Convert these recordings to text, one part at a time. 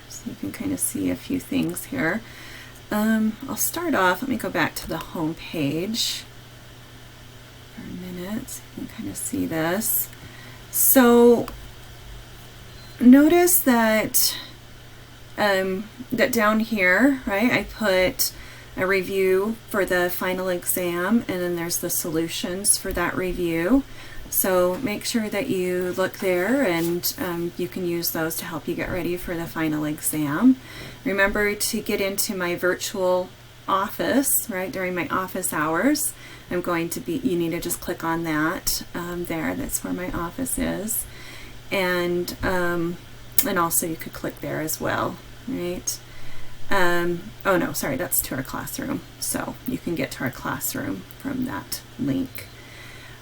So you can kind of see a few things here. I'll start off, let me go back to the home page for a minute so you can kind of see this. So notice that that down here, right, I put a review for the final exam, and then there's the solutions for that review. So make sure that you look there, and you can use those to help you get ready for the final exam. Remember to get into my virtual office, right, during my office hours. I'm going to be, you need to just click on that there, that's where my office is. And also you could click there as well, right? Oh no, sorry, that's to our classroom. So you can get to our classroom from that link.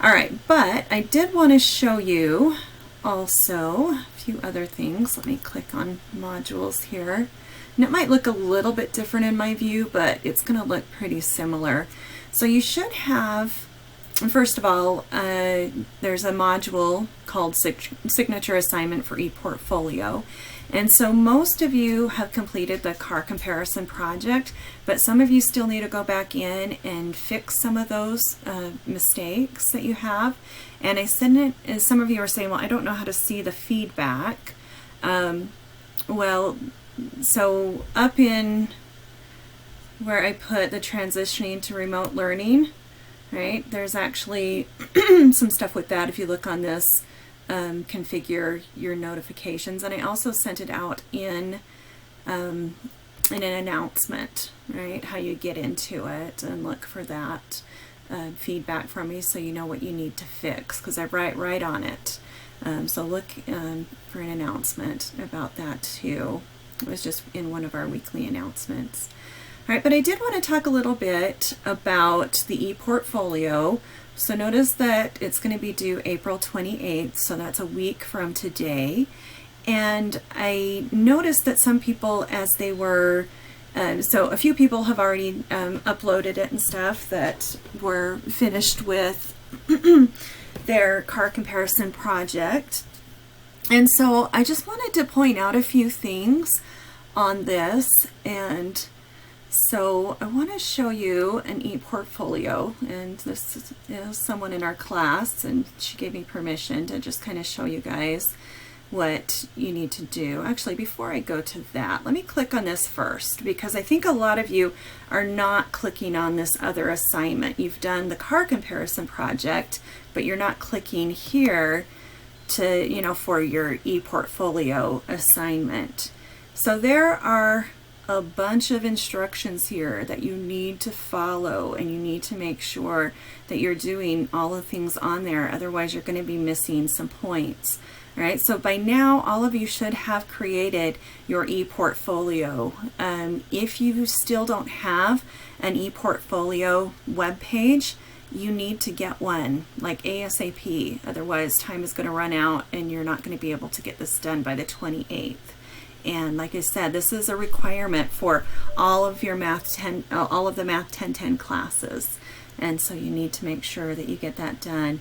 All right, but I did want to show you also a few other things. Let me click on modules here. And it might look a little bit different in my view, but it's going to look pretty similar. So you should have, first of all, there's a module called Signature Assignment for ePortfolio. And so most of you have completed the car comparison project, but some of you still need to go back in and fix some of those mistakes that you have. And I send it, and some of you are saying, well, I don't know how to see the feedback. Well, so up in where I put the transitioning to remote learning, right, there's actually some stuff with that if you look on this. Configure your notifications, and I also sent it out in an announcement, right, how you get into it, and look for that feedback from me so you know what you need to fix, because I write right on it. So look for an announcement about that too. It was just in one of our weekly announcements. All right, but I did want to talk a little bit about the ePortfolio. So notice that it's going to be due April 28th, so that's a week from today. And I noticed that some people, as they were, so a few people have already uploaded it and stuff that were finished with their car comparison project. And so I just wanted to point out a few things on this. And so I want to show you an ePortfolio, and this is someone in our class, and she gave me permission to just kind of show you guys what you need to do. Actually, before I go to that, let me click on this first, because I think a lot of you are not clicking on this other assignment. You've done the car comparison project, but you're not clicking here to, you know, for your ePortfolio assignment. So there are a bunch of instructions here that you need to follow, and you need to make sure that you're doing all the things on there, otherwise you're going to be missing some points. All right, so by now all of you should have created your ePortfolio. If you still don't have an ePortfolio web page, you need to get one like ASAP, otherwise time is going to run out and you're not going to be able to get this done by the 28th. And like I said, this is a requirement for all of your all of the Math 1010 classes. And so you need to make sure that you get that done.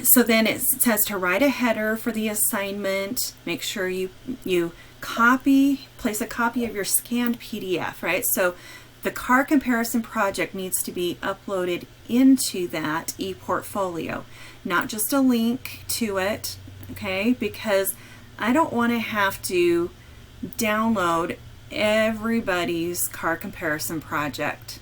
So then it says to write a header for the assignment. Make sure you place a copy of your scanned PDF, right? So the car comparison project needs to be uploaded into that ePortfolio, not just a link to it, okay? Because I don't want to have to download everybody's car comparison project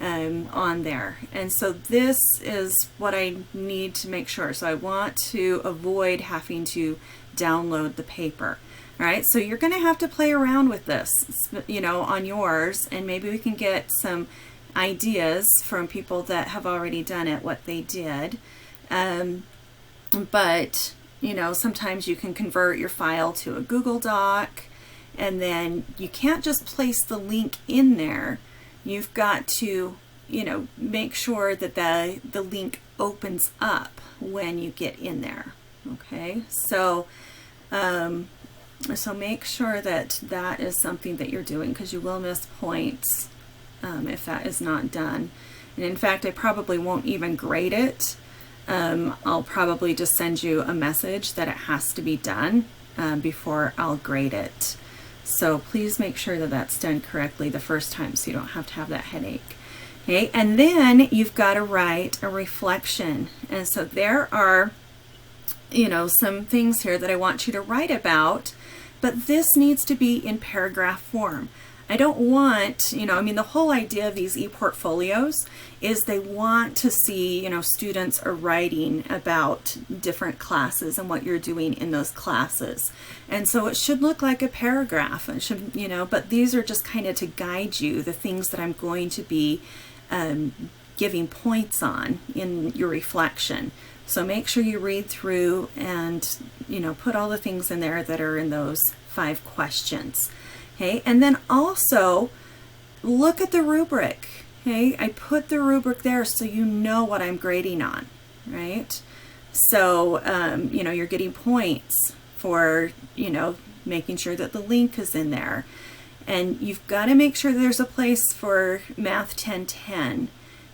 on there. And so this is what I need to make sure. So I want to avoid having to download the paper. All right, so you're going to have to play around with this, you know, on yours, and maybe we can get some ideas from people that have already done it, what they did. But you know, sometimes you can convert your file to a Google Doc, and then you can't just place the link in there. You've got to, you know, make sure that the link opens up when you get in there. Okay, so so make sure that that is something that you're doing, because you will miss points if that is not done. And in fact, I probably won't even grade it. I'll probably just send you a message that it has to be done, before I'll grade it. So please make sure that that's done correctly the first time so you don't have to have that headache. Okay, and then you've got to write a reflection. And so there are, you know, some things here that I want you to write about, but this needs to be in paragraph form. I don't want, you know, I mean, the whole idea of these e-portfolios is they want to see, you know, students are writing about different classes and what you're doing in those classes. And so it should look like a paragraph. It should, you know, but these are just kind of to guide you, the things that I'm going to be giving points on in your reflection. So make sure you read through and, you know, put all the things in there that are in those 5 questions. Okay, and then also look at the rubric. Okay, I put the rubric there so you know what I'm grading on, right? So, you know, you're getting points for, you know, making sure that the link is in there. And you've got to make sure there's a place for Math 1010.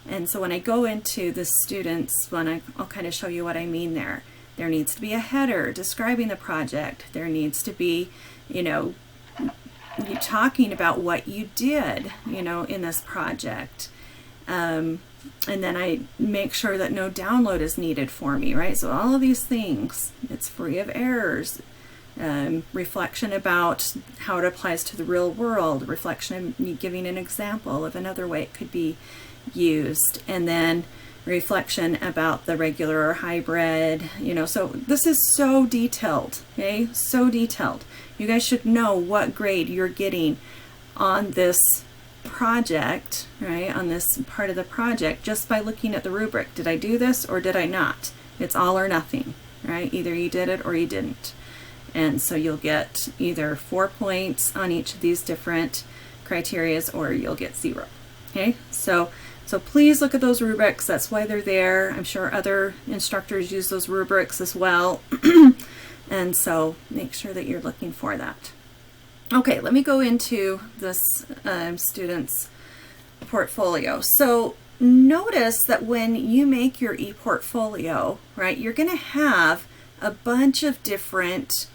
And so when I go into the students one, I'll kind of show you what I mean there. There needs to be a header describing the project. There needs to be, you know, you talking about what you did, you know, in this project. And then I make sure that no download is needed for me, right? So all of these things, it's free of errors. Reflection about how it applies to the real world. Reflection of giving an example of another way it could be used. And then reflection about the regular or hybrid, you know, so this is so detailed, okay? So detailed. You guys should know what grade you're getting on this project, right? On this part of the project just by looking at the rubric. Did I do this or did I not? It's all or nothing, right? Either you did it or you didn't. And so you'll get either 4 points on each of these different criterias or you'll get 0. Okay, so please look at those rubrics. That's why they're there. I'm sure other instructors use those rubrics as well. And so make sure that you're looking for that. Okay, let me go into this student's portfolio. So notice that when you make your e-portfolio, right, you're going to have a bunch of different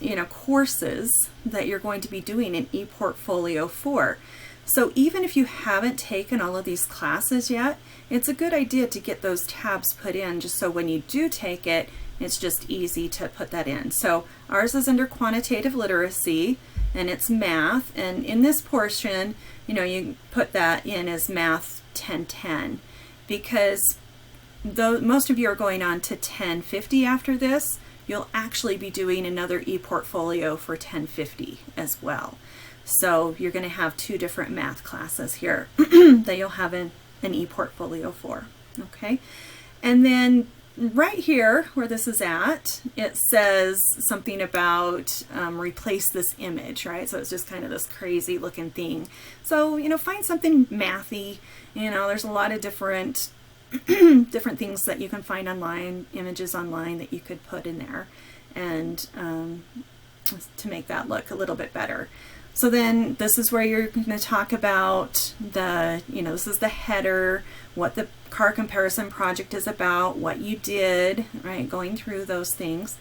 you know, courses that you're going to be doing an e-portfolio for. So even if you haven't taken all of these classes yet, it's a good idea to get those tabs put in just so when you do take it, it's just easy to put that in. So ours is under Quantitative Literacy and it's math, and in this portion, you know, you put that in as Math 1010 because though most of you are going on to 1050 after this, you'll actually be doing another e-portfolio for 1050 as well. So you're going to have 2 different math classes here that you'll have an e-portfolio for. Okay, and then right here where this is at, it says something about replace this image, right? So it's just kind of this crazy looking thing. So, you know, find something mathy. You know, there's a lot of different different things that you can find online, images online that you could put in there and to make that look a little bit better. So then this is where you're going to talk about the, you know, this is the header, what the car comparison project is about, what you did, right, going through those things.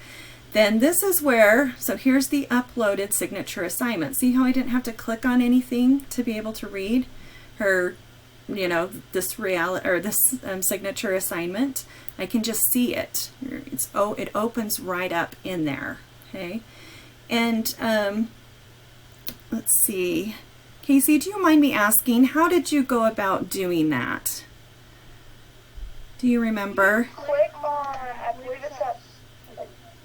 Then this is where, so here's the uploaded signature assignment. See how I didn't have to click on anything to be able to read her, you know, this signature assignment. I can just see it. It opens right up in there. Okay, and let's see, Casey, do you mind me asking, how did you go about doing that? Do you remember? Click on, I believe it's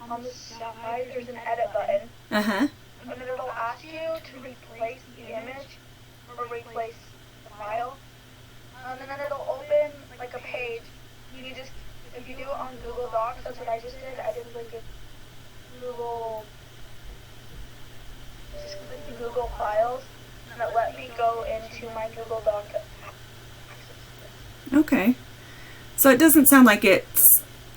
on the side. There's an edit button. And then it'll ask you to replace the image or replace the file. And then it'll open like a page. You just, if you do it on Google Docs, that's what I just did. I did like a Google Files, and it let me go into my Google Doc. Okay, so it doesn't sound like it's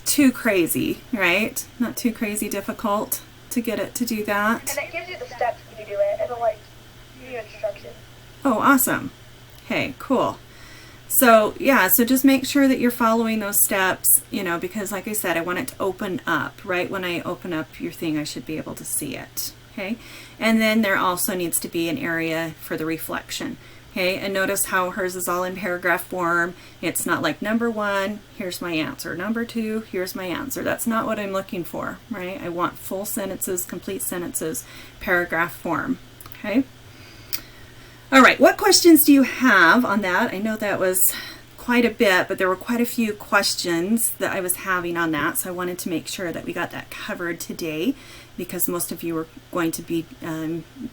too crazy, right? Not too crazy difficult to get it to do that. And it gives you the steps when you do it. It'll like give you instructions. Oh, awesome. Okay, cool. So yeah, so just make sure that you're following those steps, you know, because like I said, I want it to open up. Right when I open up your thing, I should be able to see it. Okay, and then there also needs to be an area for the reflection. Okay, and notice how hers is all in paragraph form. It's not like number 1, here's my answer. Number 2, here's my answer. That's not what I'm looking for, right? I want full sentences, complete sentences, paragraph form. Okay. All right, what questions do you have on that? I know that was quite a bit, but there were quite a few questions that I was having on that, so I wanted to make sure that we got that covered today because most of you are going to be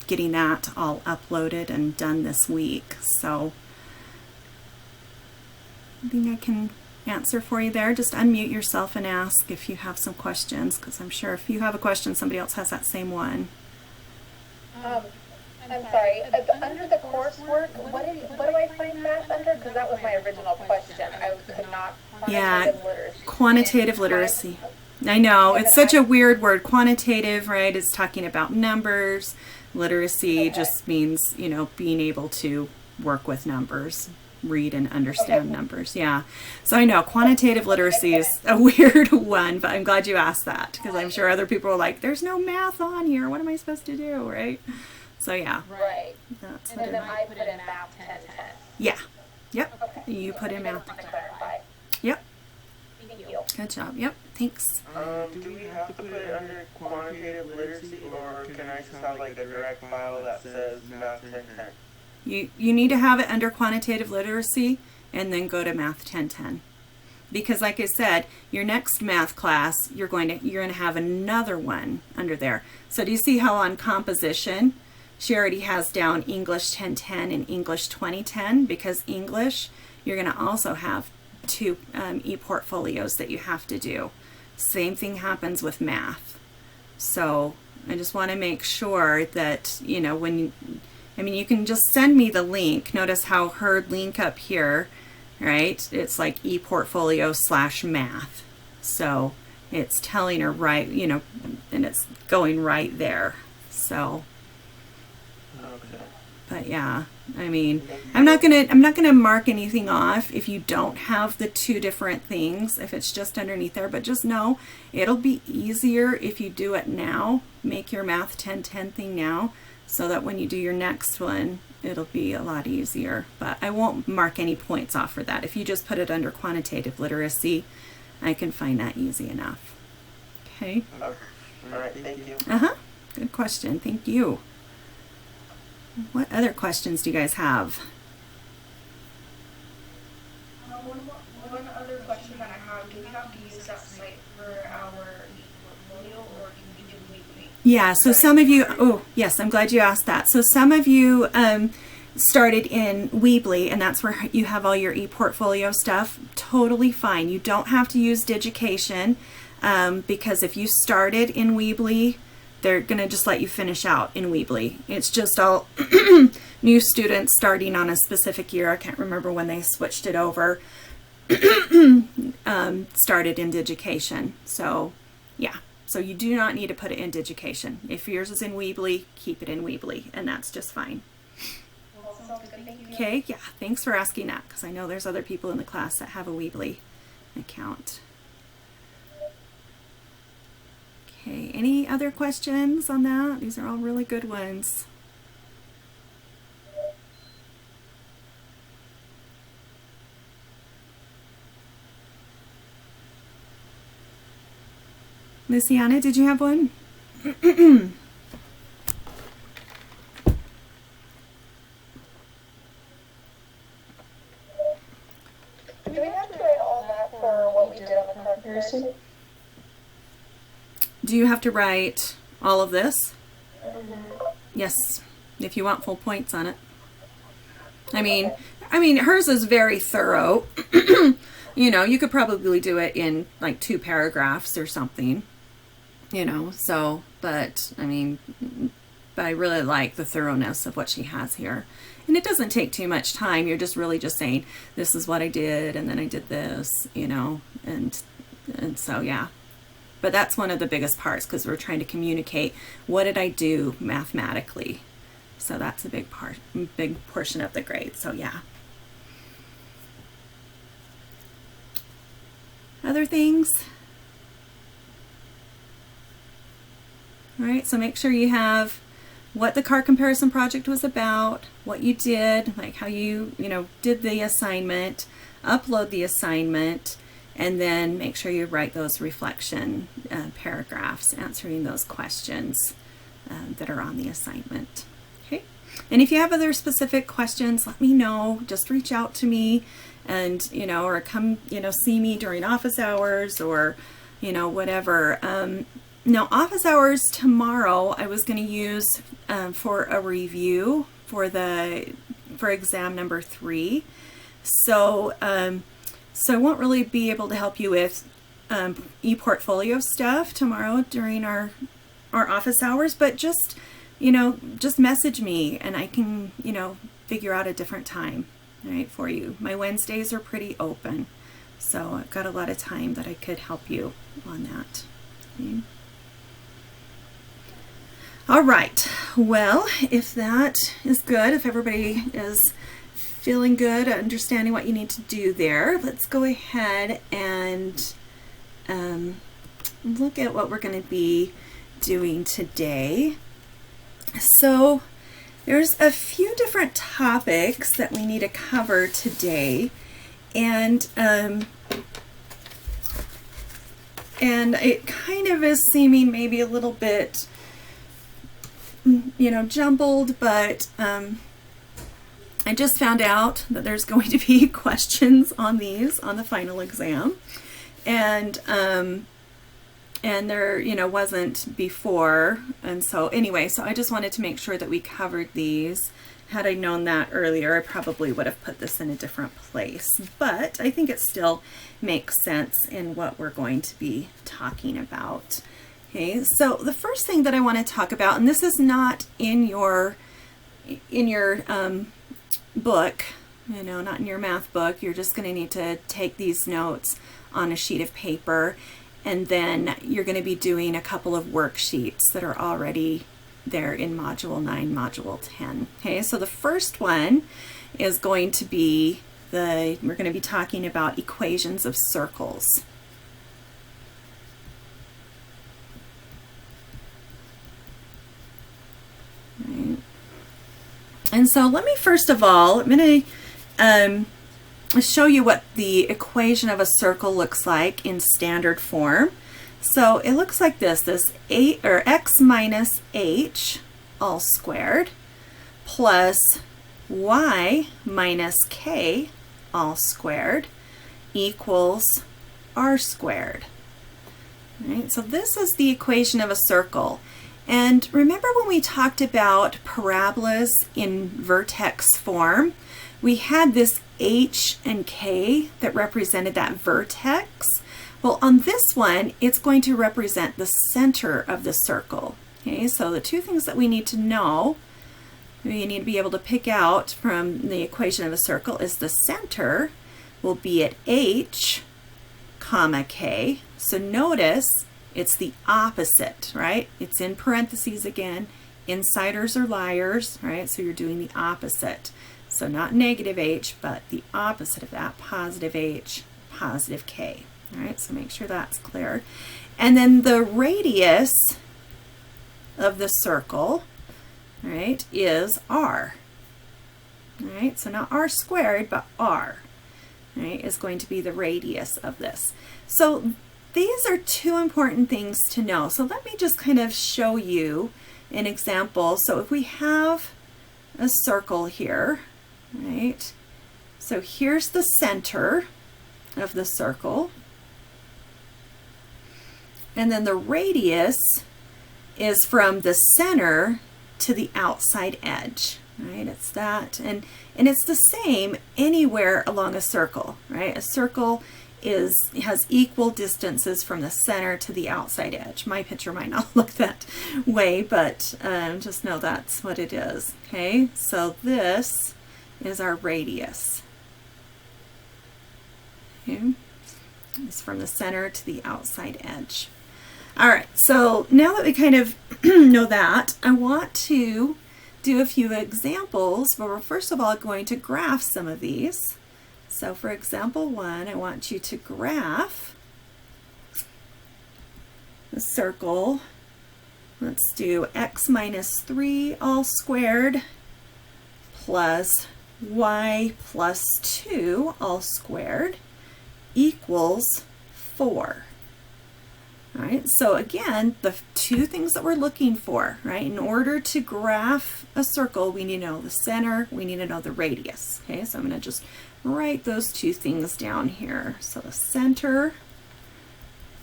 getting that all uploaded and done this week. So I think I can answer for you there. Just unmute yourself and ask if you have some questions, because I'm sure if you have a question, somebody else has that same one. I'm sorry, under the coursework, what do I find math under? Because that was my original question. I could not. Quantitative literacy. Quantitative literacy. I know, it's such a weird word. Quantitative, right, is talking about numbers. Literacy just means, you know, being able to work with numbers, read and understand numbers. Yeah. So I know quantitative literacy is a weird one, but I'm glad you asked that because I'm sure other people are like, there's no math on here. What am I supposed to do, right? So yeah. Right. That's and then I put in math 1010. Yeah. Yep. Okay. You put in math. Yep. Thank you. Good job. Yep. Thanks. Do we have to put it under quantitative literacy, or can I just have like a direct file that says math 1010? You need to have it under quantitative literacy and then go to math 1010. Because like I said, your next math class, you're going to have another one under there. So do you see how on composition, she already has down English 1010 and English 2010? Because English, you're going to also have 2 e-portfolios that you have to do. Same thing happens with math. So I just want to make sure that, you know, when you, I mean, you can just send me the link. Notice how her link up here, right? It's like ePortfolio/math. So it's telling her right, you know, and it's going right there. So, but yeah, I mean, I'm not gonna mark anything off if you don't have the 2 different things, if it's just underneath there, but just know it'll be easier if you do it now. Make your math 1010 thing now, so that when you do your next one, it'll be a lot easier. But I won't mark any points off for that. If you just put it under quantitative literacy, I can find that easy enough. Okay. All right, thank you. Good question. Thank you. What other questions do you guys have? One other question that I have, do we have to use that site for our portfolio, or can we do weekly? Yeah, so some of you, oh yes, I'm glad you asked that. So some of you started in Weebly, and that's where you have all your e-portfolio stuff. Totally fine. You don't have to use Digication because if you started in Weebly, they're going to just let you finish out in Weebly. It's just all new students starting on a specific year. I can't remember when they switched it over. Started in Digication. So yeah, so you do not need to put it in Digication. If yours is in Weebly, keep it in Weebly, and that's just fine. Well, sounds good. Thank you. Okay, yeah, thanks for asking that, because I know there's other people in the class that have a Weebly account. Okay, any other questions on that? These are all really good ones. Luciana, did you have one? Do we have to write all that for what we did on the comparison? Do you have to write all of this? Yes, if you want full points on it. I mean, hers is very thorough. You know, you could probably do it in like 2 paragraphs or something. You know, so, but I really like the thoroughness of what she has here. And it doesn't take too much time. You're just really just saying, this is what I did, and then I did this, you know, and so, yeah. But that's one of the biggest parts, because we're trying to communicate, what did I do mathematically? So that's a big portion of the grade, so yeah. Other things? All right, so make sure you have what the car comparison project was about, what you did, like how you did the assignment, upload the assignment, and then make sure you write those reflection paragraphs answering those questions that are on the assignment. Okay, and if you have other specific questions, let me know. Just reach out to me, and or come see me during office hours, or whatever. Now, office hours tomorrow I was going to use for a review for exam number 3. So so I won't really be able to help you with e-portfolio stuff tomorrow during our office hours, but just message me and I can figure out a different time, right, for you. My Wednesdays are pretty open, so I've got a lot of time that I could help you on that. Okay. All right, well, if that is good, if everybody is feeling good, understanding what you need to do there, let's go ahead and look at what we're going to be doing today. So there's a few different topics that we need to cover today, and it kind of is seeming maybe a little bit jumbled, but I just found out that there's going to be questions on these on the final exam, and there wasn't before, and so anyway, so I just wanted to make sure that we covered these. Had I known that earlier, I probably would have put this in a different place, but I think it still makes sense in what we're going to be talking about. Okay, so the first thing that I want to talk about, and this is not in your book, not in your math book. You're just going to need to take these notes on a sheet of paper, and then you're going to be doing a couple of worksheets that are already there in Module 9, Module 10. Okay, so the first one is going to be we're going to be talking about equations of circles. Right. And so let me first of all, I'm going to show you what the equation of a circle looks like in standard form. So it looks like this x minus h all squared plus y minus k all squared equals r squared. All right, so this is the equation of a circle. And remember when we talked about parabolas in vertex form, we had this h and k that represented that vertex. Well, on this one, it's going to represent the center of the circle. Okay, so the two things that we need to know, we need to be able to pick out from the equation of a circle, is the center will be at h, comma k. So notice it's the opposite, right? It's in parentheses again. Insiders are liars, right? So you're doing the opposite. So not negative h, but the opposite of that, positive h, positive k. All right, so make sure that's clear. And then the radius of the circle, right, is r. All right, so not r squared, but r, right, is going to be the radius of this. So these are two important things to know. So let me just kind of show you an example. So if we have a circle here, right, so here's the center of the circle, and then the radius is from the center to the outside edge, right? It's that, and it's the same anywhere along a circle, right? A circle has equal distances from the center to the outside edge. My picture might not look that way, but just know that's what it is. Okay, so this is our radius. Okay, it's from the center to the outside edge. All right, so now that we kind of know that, I want to do a few examples, but we're first of all going to graph some of these. So for example 1, I want you to graph a circle. Let's do x minus 3 all squared plus y plus 2 all squared equals 4. All right, so again, the two things that we're looking for, right? In order to graph a circle, we need to know the center, we need to know the radius. Okay, so I'm going to just write those two things down here. So the center,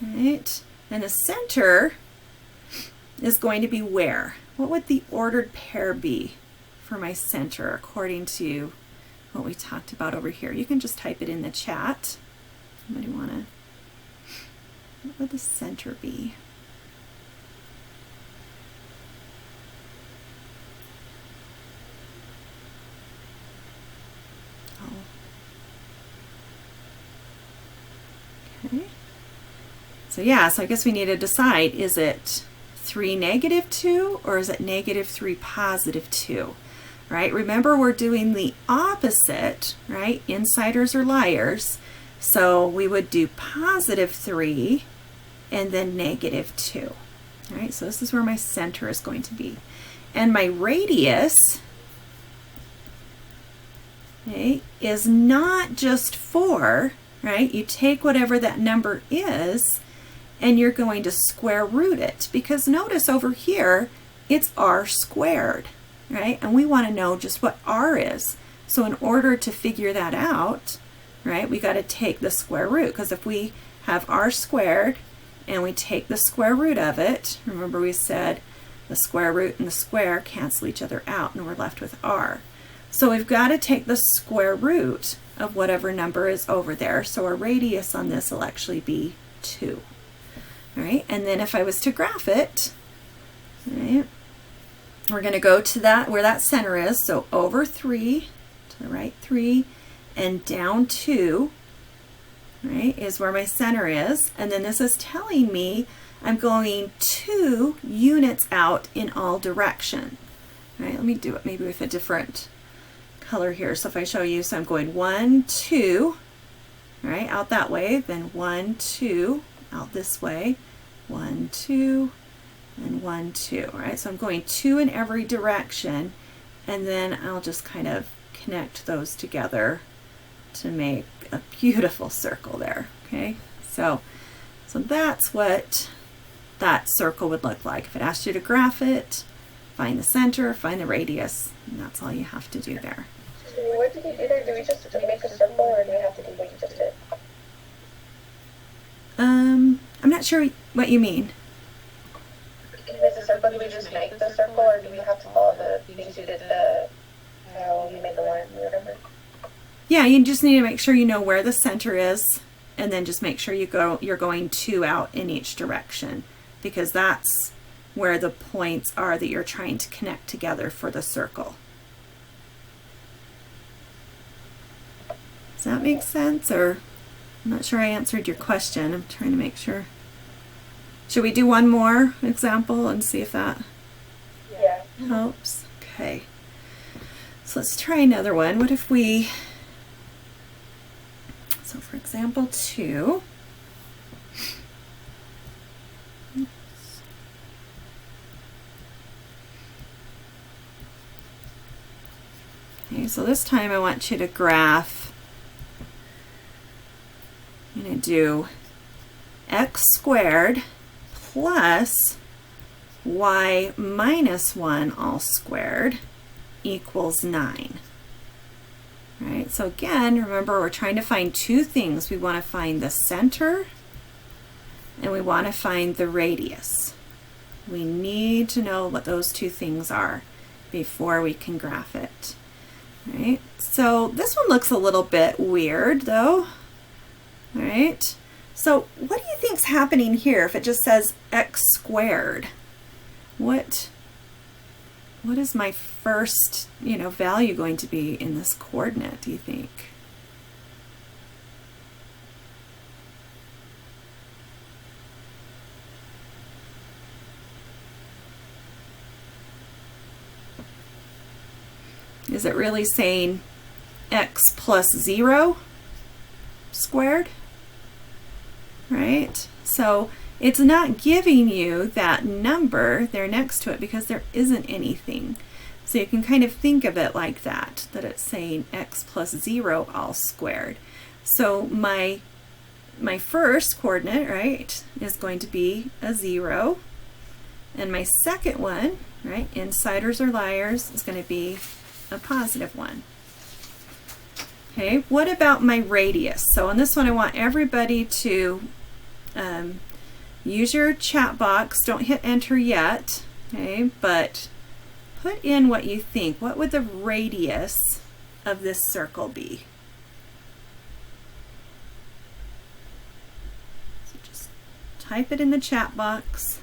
right? And the center is going to be where? What would the ordered pair be for my center according to what we talked about over here? You can just type it in the chat. Somebody want to, what would the center be? Oh. Okay. So yeah, so I guess we need to decide, is it 3 negative 2 or is it negative 3 positive 2? Right? Remember, we're doing the opposite, right? Insiders or liars. So we would do positive 3 and then negative 2. All right, so this is where my center is going to be. And my radius, okay, is not just 4, right? You take whatever that number is and you're going to square root it, because notice over here, it's r squared, right? And we want to know just what r is. So in order to figure that out, right, we got to take the square root, because if we have r squared and we take the square root of it, remember we said the square root and the square cancel each other out and we're left with r. So we've got to take the square root of whatever number is over there. So our radius on this will actually be 2. All right, and then if I was to graph it, right, we're going to go to that where that center is, so over 3, to the right 3, and down 2, right, is where my center is. And then this is telling me I'm going 2 units out in all direction. All right, let me do it maybe with a different color here. So if I show you, so I'm going 1, 2, right, out that way, then 1, 2, out this way, 1, 2, and 1, 2, right? So I'm going 2 in every direction, and then I'll just kind of connect those together to make a beautiful circle there, okay? So that's what that circle would look like. If it asked you to graph it, find the center, find the radius, and that's all you have to do there. So what do we do there? Do we just make a circle, or do we have to do what you just did? I'm not sure what you mean. Can we make a circle? Do we just make the circle, or do we have to follow the things you did, how you made the line or whatever? Yeah, you just need to make sure you know where the center is, and then just make sure you're going 2 out in each direction, because that's where the points are that you're trying to connect together for the circle. Does that make sense? Or I'm not sure I answered your question. I'm trying to make sure. Should we do one more example and see if that helps? Okay. So let's try another one. What if we, so for example 2, okay, so this time I want you to graph, I'm going to do x squared plus y minus 1 all squared equals 9. All right, so again, remember we're trying to find two things. We want to find the center and we want to find the radius. We need to know what those two things are before we can graph it. All right, so this one looks a little bit weird though. All right, so what do you think's happening here if it just says x squared? What is my first, value going to be in this coordinate, do you think? Is it really saying x plus 0 squared? Right? So it's not giving you that number there next to it because there isn't anything. So you can kind of think of it like that, that it's saying x plus 0 all squared. So my first coordinate, right, is going to be a 0. And my second one, right, insiders or liars, is going to be a positive 1. Okay, what about my radius? So on this one, I want everybody to use your chat box. Don't hit enter yet, okay, but put in what you think. What would the radius of this circle be? So just type it in the chat box.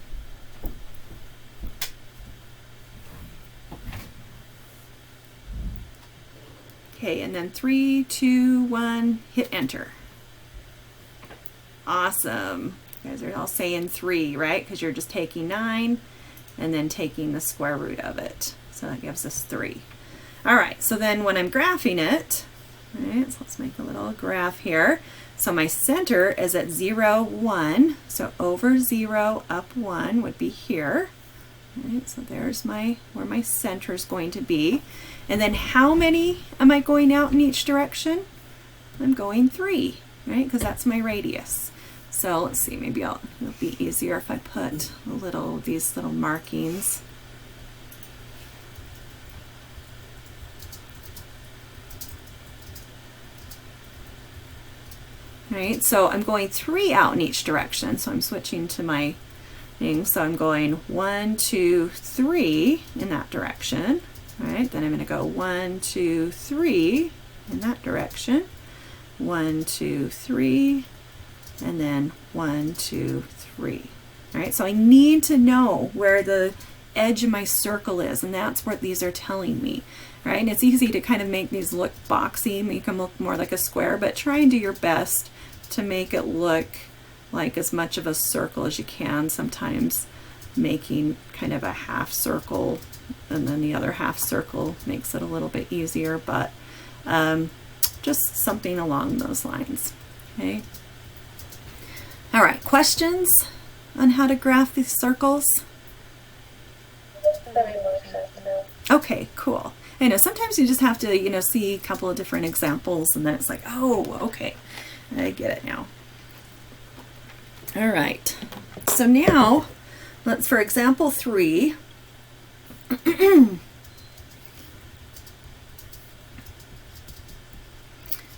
Okay, and then 3, 2, 1, hit enter. Awesome. You guys are all saying 3, right? Because you're just taking 9 and then taking the square root of it. So that gives us 3. All right, so then when I'm graphing it, all right, so let's make a little graph here. So my center is at 0, 1. So over 0, up 1 would be here. All right, so there's where my center is going to be. And then how many am I going out in each direction? I'm going 3, right? Because that's my radius. So let's see, maybe it'll be easier if I put these little markings. Right, so I'm going 3 out in each direction. So I'm switching to my thing. So I'm going 1, 2, 3 in that direction. All right, then I'm going to go 1, 2, 3 in that direction. 1, 2, 3, and then 1, 2, 3. All right, so I need to know where the edge of my circle is, and that's what these are telling me. Right, and it's easy to kind of make these look boxy, make them look more like a square, but try and do your best to make it look like as much of a circle as you can. Sometimes making kind of a half circle and then the other half circle makes it a little bit easier, but just something along those lines. Okay. All right, questions on how to graph these circles? Okay, cool. I know sometimes you just have to, see a couple of different examples and then it's like, oh, okay, I get it now. All right, so now let's, for example 3,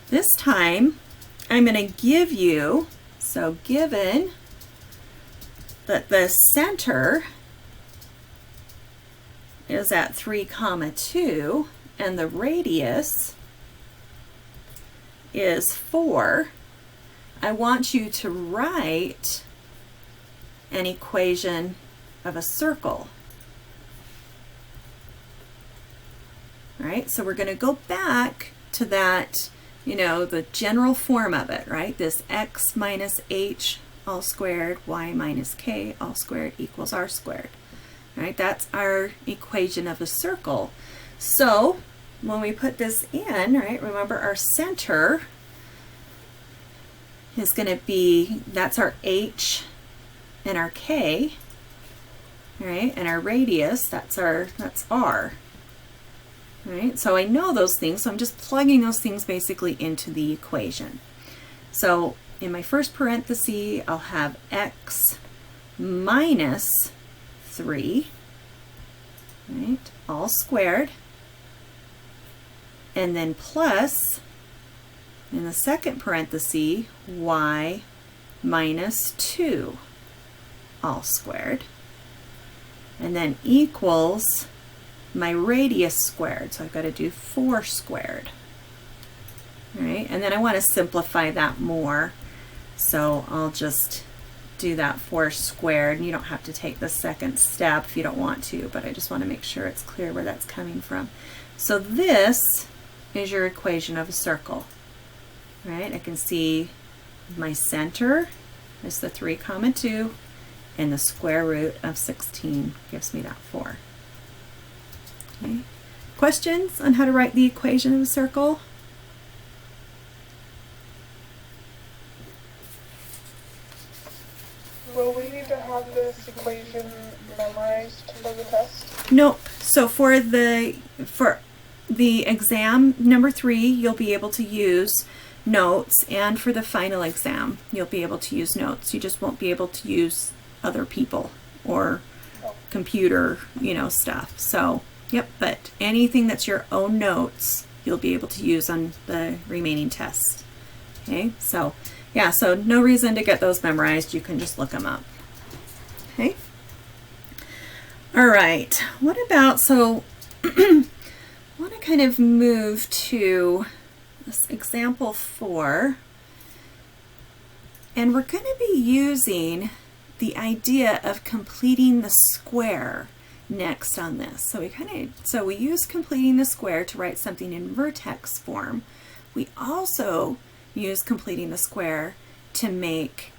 this time I'm going to give you, so given that the center is at 3, 2, and the radius is 4, I want you to write an equation of a circle. All right, so we're going to go back to that, the general form of it, right? This x minus h all squared, y minus k all squared equals r squared. All right, that's our equation of a circle. So when we put this in, right, remember our center is going to be, that's our h and our k, right, and our radius, that's r. Right, so I know those things, so I'm just plugging those things basically into the equation. So in my first parenthesis, I'll have x minus 3, right, all squared, and then plus, in the second parenthesis, y minus 2, all squared, and then equals my radius squared, so I've got to do 4 squared. All right, and then I want to simplify that more, so I'll just do that 4 squared, and you don't have to take the second step if you don't want to, but I just want to make sure it's clear where that's coming from. So this is your equation of a circle. All right, I can see my center is the 3, 2, and the square root of 16 gives me that 4. Okay. Questions on how to write the equation of a circle? Will we be equation memorized for the test? Nope. So for the exam number 3, you'll be able to use notes, and for the final exam, you'll be able to use notes. You just won't be able to use other people or computer, stuff. So, yep, but anything that's your own notes, you'll be able to use on the remaining tests. Okay, so yeah, so no reason to get those memorized. You can just look them up. Okay. All right. What about, so I want to kind of move to this example 4, and we're going to be using the idea of completing the square next on this. So we use completing the square to write something in vertex form. We also use completing the square to make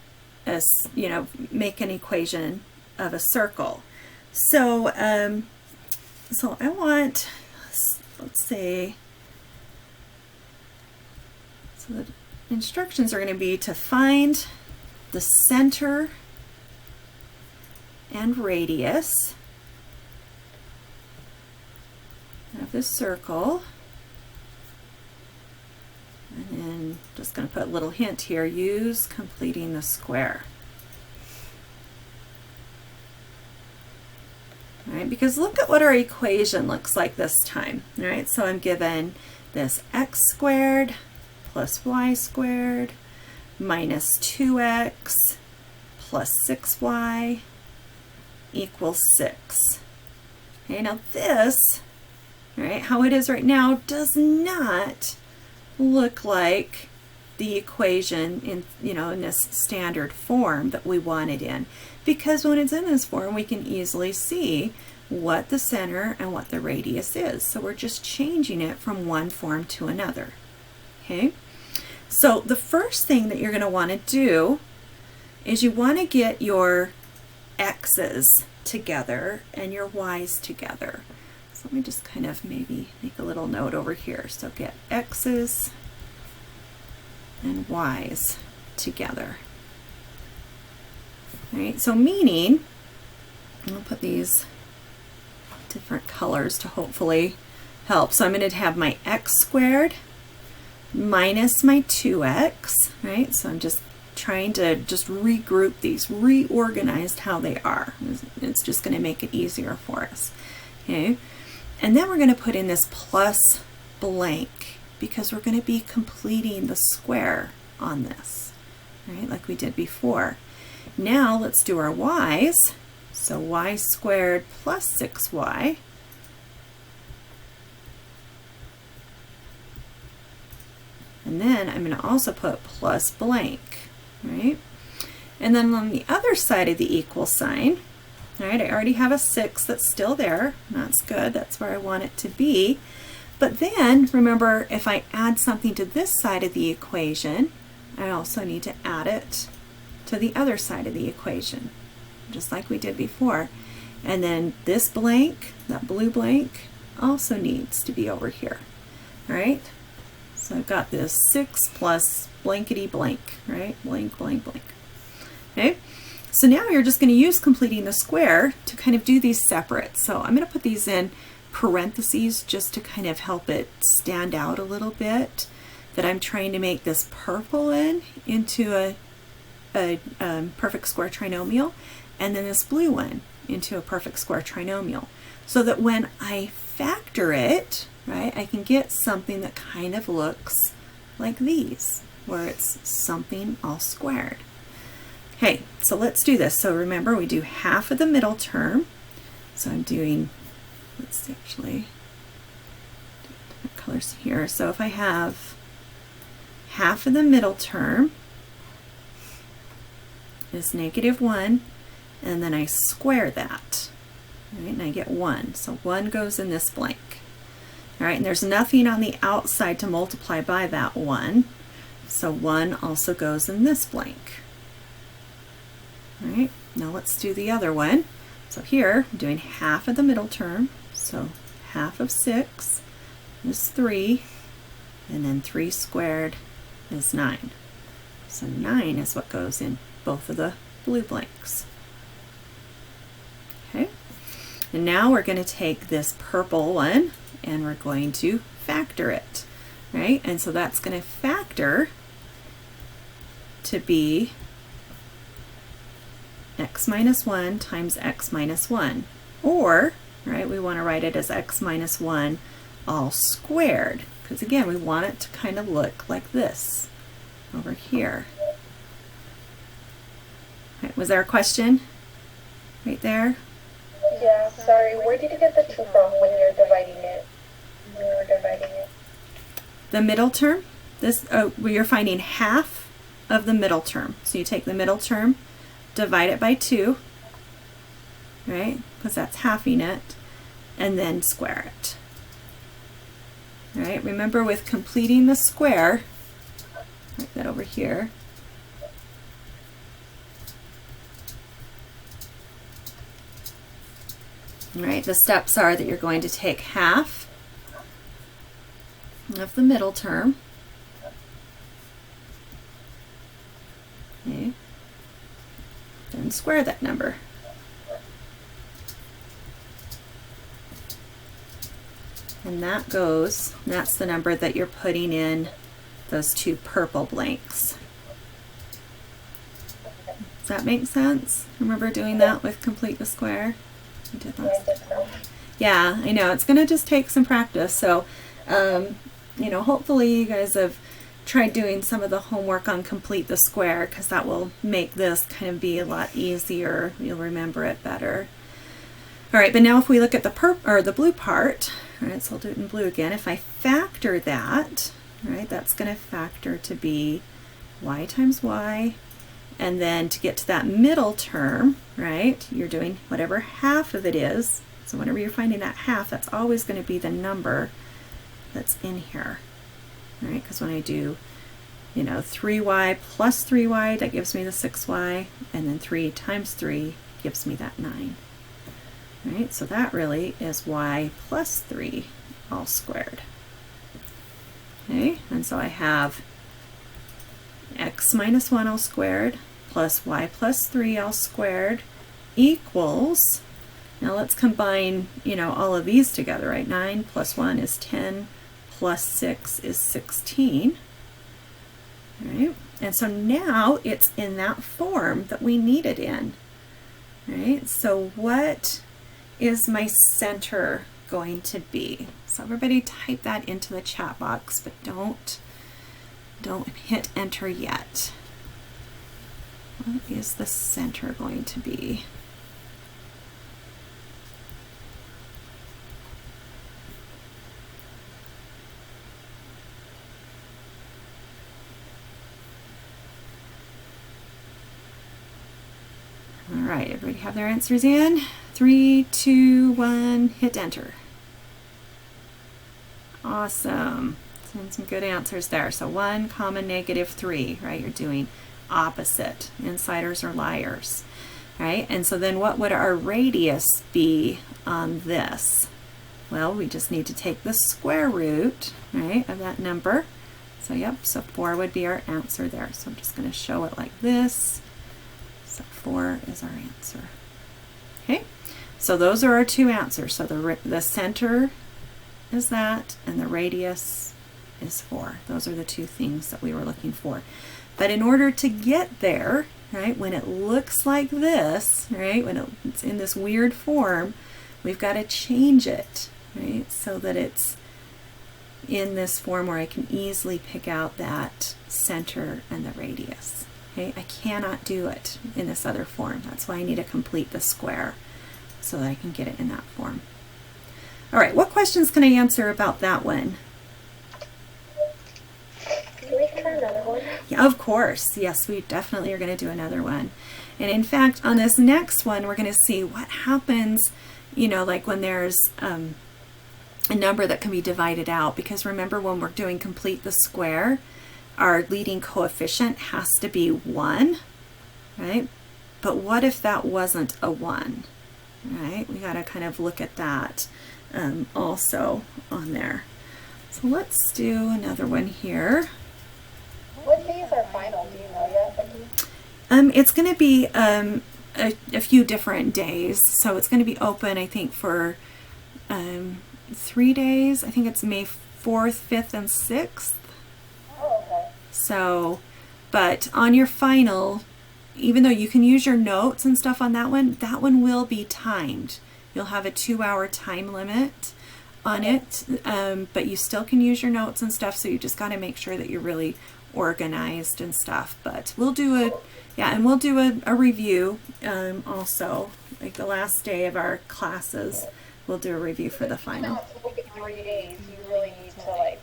make an equation of a circle. So so I want, let's say, so the instructions are going to be to find the center and radius of this circle. And then just going to put a little hint here, use completing the square. All right, because look at what our equation looks like this time. All right, so I'm given this x squared plus y squared minus 2x plus 6y equals 6. Okay, now this, all right, how it is right now does not look like the equation in in this standard form that we want it in, because when it's in this form we can easily see what the center and what the radius is. So we're just changing it from one form to another. Okay, so the first thing that you're going to want to do is you want to get your x's together and your y's together. So let me just kind of maybe make a little note over here. So get x's and y's together. All right, so meaning, I'll put these different colors to hopefully help. So I'm going to have my x squared minus my 2x, right? So I'm just trying to just regroup these, reorganize how they are. It's just going to make it easier for us. Okay, and then we're going to put in this plus blank because we're going to be completing the square on this, right? Like we did before. Now let's do our y's. So y squared plus 6y and then I'm going to also put plus blank, right? And then on the other side of the equal sign, all right, I already have a 6 that's still there. That's good. That's where I want it to be. But then remember, if I add something to this side of the equation, I also need to add it to the other side of the equation, just like we did before. And then this blank, that blue blank, also needs to be over here. All right, so I've got this 6 plus blankety blank, right? Blank, blank, blank. Okay, so now you're just going to use completing the square to kind of do these separate. So I'm going to put these in parentheses just to kind of help it stand out a little bit, that I'm trying to make this purple into a perfect square trinomial, and then this blue one into a perfect square trinomial, so that when I factor it, right, I can get something that kind of looks like these, where it's something all squared. Okay, so let's do this. So remember, we do half of the middle term. So I'm doing, let's actually do different colors here. So if I have half of the middle term is -1, and then I square that, right, and I get 1. So 1 goes in this blank. All right, and there's nothing on the outside to multiply by that 1, so 1 also goes in this blank. All right, now let's do the other one. So here, I'm doing half of the middle term, so half of 6 is 3, and then 3 squared is 9. So 9 is what goes in both of the blue blanks. And now we're going to take this purple one and we're going to factor it, right? And so that's going to factor to be x minus 1 times x minus 1. Or, right, we want to write it as x minus 1 all squared. Because again, we want it to kind of look like this over here. Right, was there a question right there? Yeah, sorry. Where did you get the 2 from when you're dividing it? When you were dividing it? The middle term? This, well, you're finding half of the middle term. So you take the middle term, divide it by 2, right? Because that's halving it, and then square it. All right, remember with completing the square, write that over here. All right, the steps are that you're going to take half of the middle term, okay, then square that number. And that's the number that you're putting in those 2 purple blanks. Does that make sense? Remember doing that with complete the square? We did last time. Yeah, I know. It's going to just take some practice. So, you know, hopefully you guys have tried doing some of the homework on complete the square, because that will make this kind of be a lot easier. You'll remember it better. All right, but now if we look at the blue part, all right, so I'll do it in blue again. If I factor that, right, that's going to factor to be y times y, and then to get to that middle term, right, you're doing whatever half of it is. So whenever you're finding that half, that's always going to be the number that's in here, right? Because when I do, you know, 3y plus 3y, that gives me the 6y, and then 3 times 3 gives me that 9. Right, so that really is y plus 3 all squared. Okay, and so I have x minus 1 all squared plus y plus 3 all squared equals, now let's combine, you know, all of these together, right? 9 plus 1 is 10, plus 6 is 16. Right, and so now it's in that form that we need it in. Right, so what is my center going to be? So everybody type that into the chat box, but don't hit enter yet. What is the center going to be? All right, everybody have their answers in? 3, 2, 1, hit enter. Awesome. Some good answers there. So 1, -3, right? You're doing opposite. Insiders or liars, right? And so then what would our radius be on this? Well, we just need to take the square root, right, of that number. So yep, so 4 would be our answer there. So I'm just going to show it like this. So 4 is our answer. Okay, so those are our 2 answers. So the center is that, and the radius is 4. Those are the 2 things that we were looking for. But in order to get there, right, when it looks like this, right, when it's in this weird form, we've got to change it, right, so that it's in this form where I can easily pick out that center and the radius. Okay, I cannot do it in this other form. That's why I need to complete the square so that I can get it in that form. All right, what questions can I answer about that one? Can we try another one? Yeah, of course. Yes, we definitely are going to do another one. And in fact, on this next one, we're going to see what happens, you know, like when there's a number that can be divided out. Because remember, when we're doing complete the square, our leading coefficient has to be 1, right? But what if that wasn't a 1, right? We got to kind of look at that also on there. So let's do another one here. What day is our final? Do you know yet, Becky? It's going to be a few different days. So it's going to be open, I think, for 3 days. I think it's May 4th, 5th, and 6th. Oh, okay. So, but on your final, even though you can use your notes and stuff on that one will be timed. You'll have a 2-hour time limit on it, but you still can use your notes and stuff, so you just got to make sure that you're really organized and stuff. But we'll do a review also, like the last day of our classes. We'll do a review for the final. To look at 3 days, you really need to, like,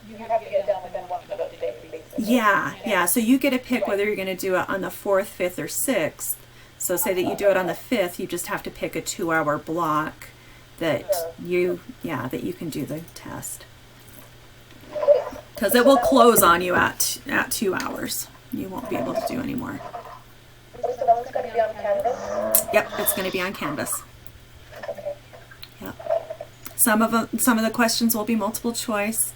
you have to get it done within one of those days, basically. Yeah. So you get to pick whether you're going to do it on the 4th, 5th, or 6th. So say that you do it on the 5th, you just have to pick a 2-hour block that you can do the test. Because it will close on you at 2 hours. You won't be able to do any more. So that one's going to be on Canvas? Yep, it's going to be on Canvas. Okay. Yep. Some of the questions will be multiple choice.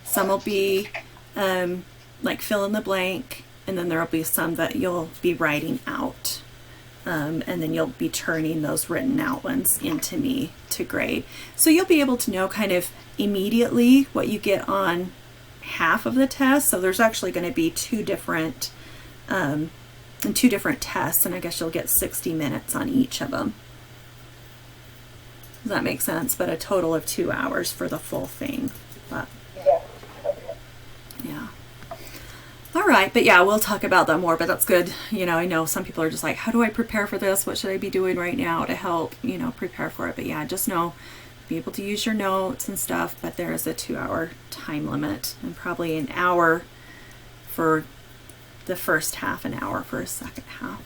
Some will be like fill in the blank, and then there will be some that you'll be writing out. And then you'll be turning those written out ones into me to grade. So you'll be able to know kind of immediately what you get on half of the test. So there's actually going to be two different tests, and I guess you'll get 60 minutes on each of them. Does that make sense? But a total of 2 hours for the full thing. But Yeah. Okay. yeah. All right, but yeah, we'll talk about that more, but that's good. You know, I know some people are just like, how do I prepare for this? What should I be doing right now to help, prepare for it? But yeah, just know, be able to use your notes and stuff, but there is a 2-hour time limit, and probably an hour for the first half, an hour for a second half.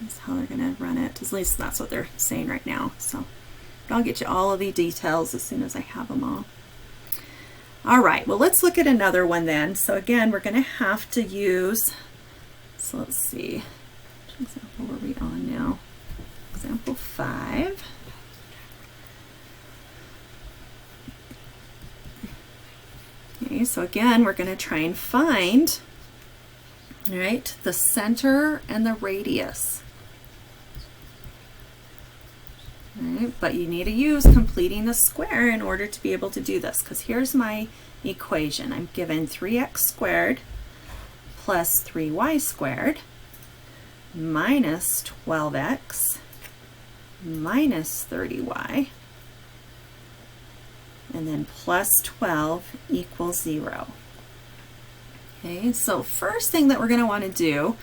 That's how they're going to run it. At least that's what they're saying right now. So I'll get you all of the details as soon as I have them all. All right, well, let's look at another one then. So again, we're going to have to use, so let's see, which example were we on now? Example 5. Okay, so again, we're going to try and find, all right, the center and the radius. Right, but you need to use completing the square in order to be able to do this, because here's my equation. I'm given 3x squared plus 3y squared minus 12x minus 30y, and then plus 12 equals 0. Okay, so first thing that we're going to want to do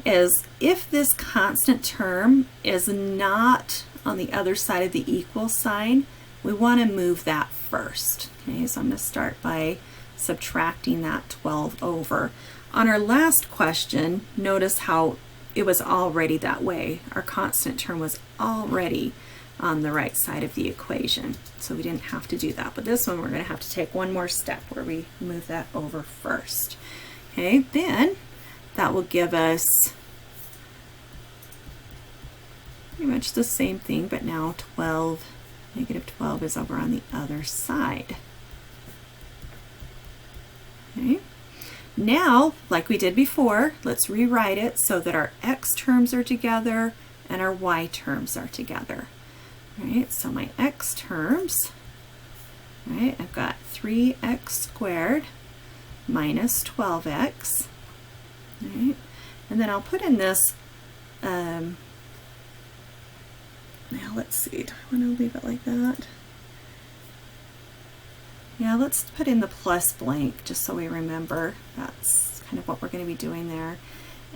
is, if this constant term is not on the other side of the equal sign, we want to move that first. Okay, so I'm going to start by subtracting that 12 over. On our last question, notice how it was already that way. Our constant term was already on the right side of the equation, so we didn't have to do that. But this one, we're going to have to take one more step where we move that over first. Okay, then that will give us pretty much the same thing, but now negative 12 is over on the other side. Okay. Now, like we did before, let's rewrite it so that our x terms are together and our y terms are together. All right, so my x terms, all right, I've got 3x squared minus 12x. All right, and then I'll put in this, now let's see, do I want to leave it like that? Yeah, let's put in the plus blank just so we remember that's kind of what we're going to be doing there.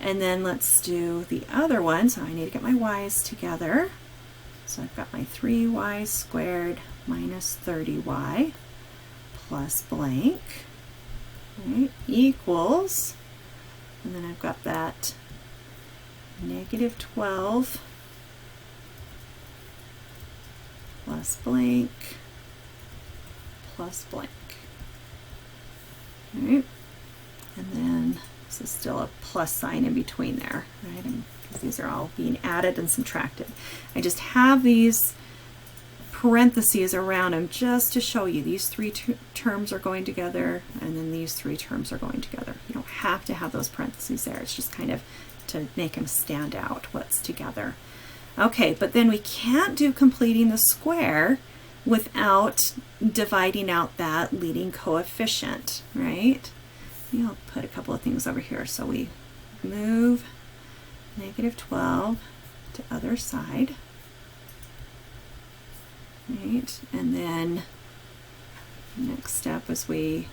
And then let's do the other one. So I need to get my y's together. So I've got my 3y squared minus 30y plus blank, right, equals, and then I've got that negative 12 plus blank plus blank. All right, and then this is still a plus sign in between there, right? Because these are all being added and subtracted. I just have these parentheses around them just to show you these three terms are going together, and then these three terms are going together. You don't have to have those parentheses there. It's just kind of to make them stand out, what's together. Okay, but then we can't do completing the square without dividing out that leading coefficient, right? I'll put a couple of things over here. So we move -12 to other side, right? And then next step is we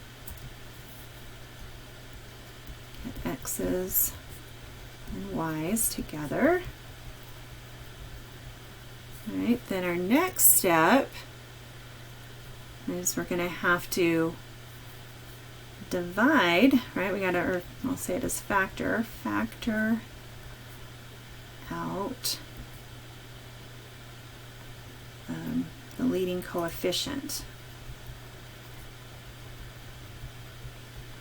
get x's and y's together. All right, then our next step is we're going to have to divide, right? We got to, or I'll say it as factor out the leading coefficient.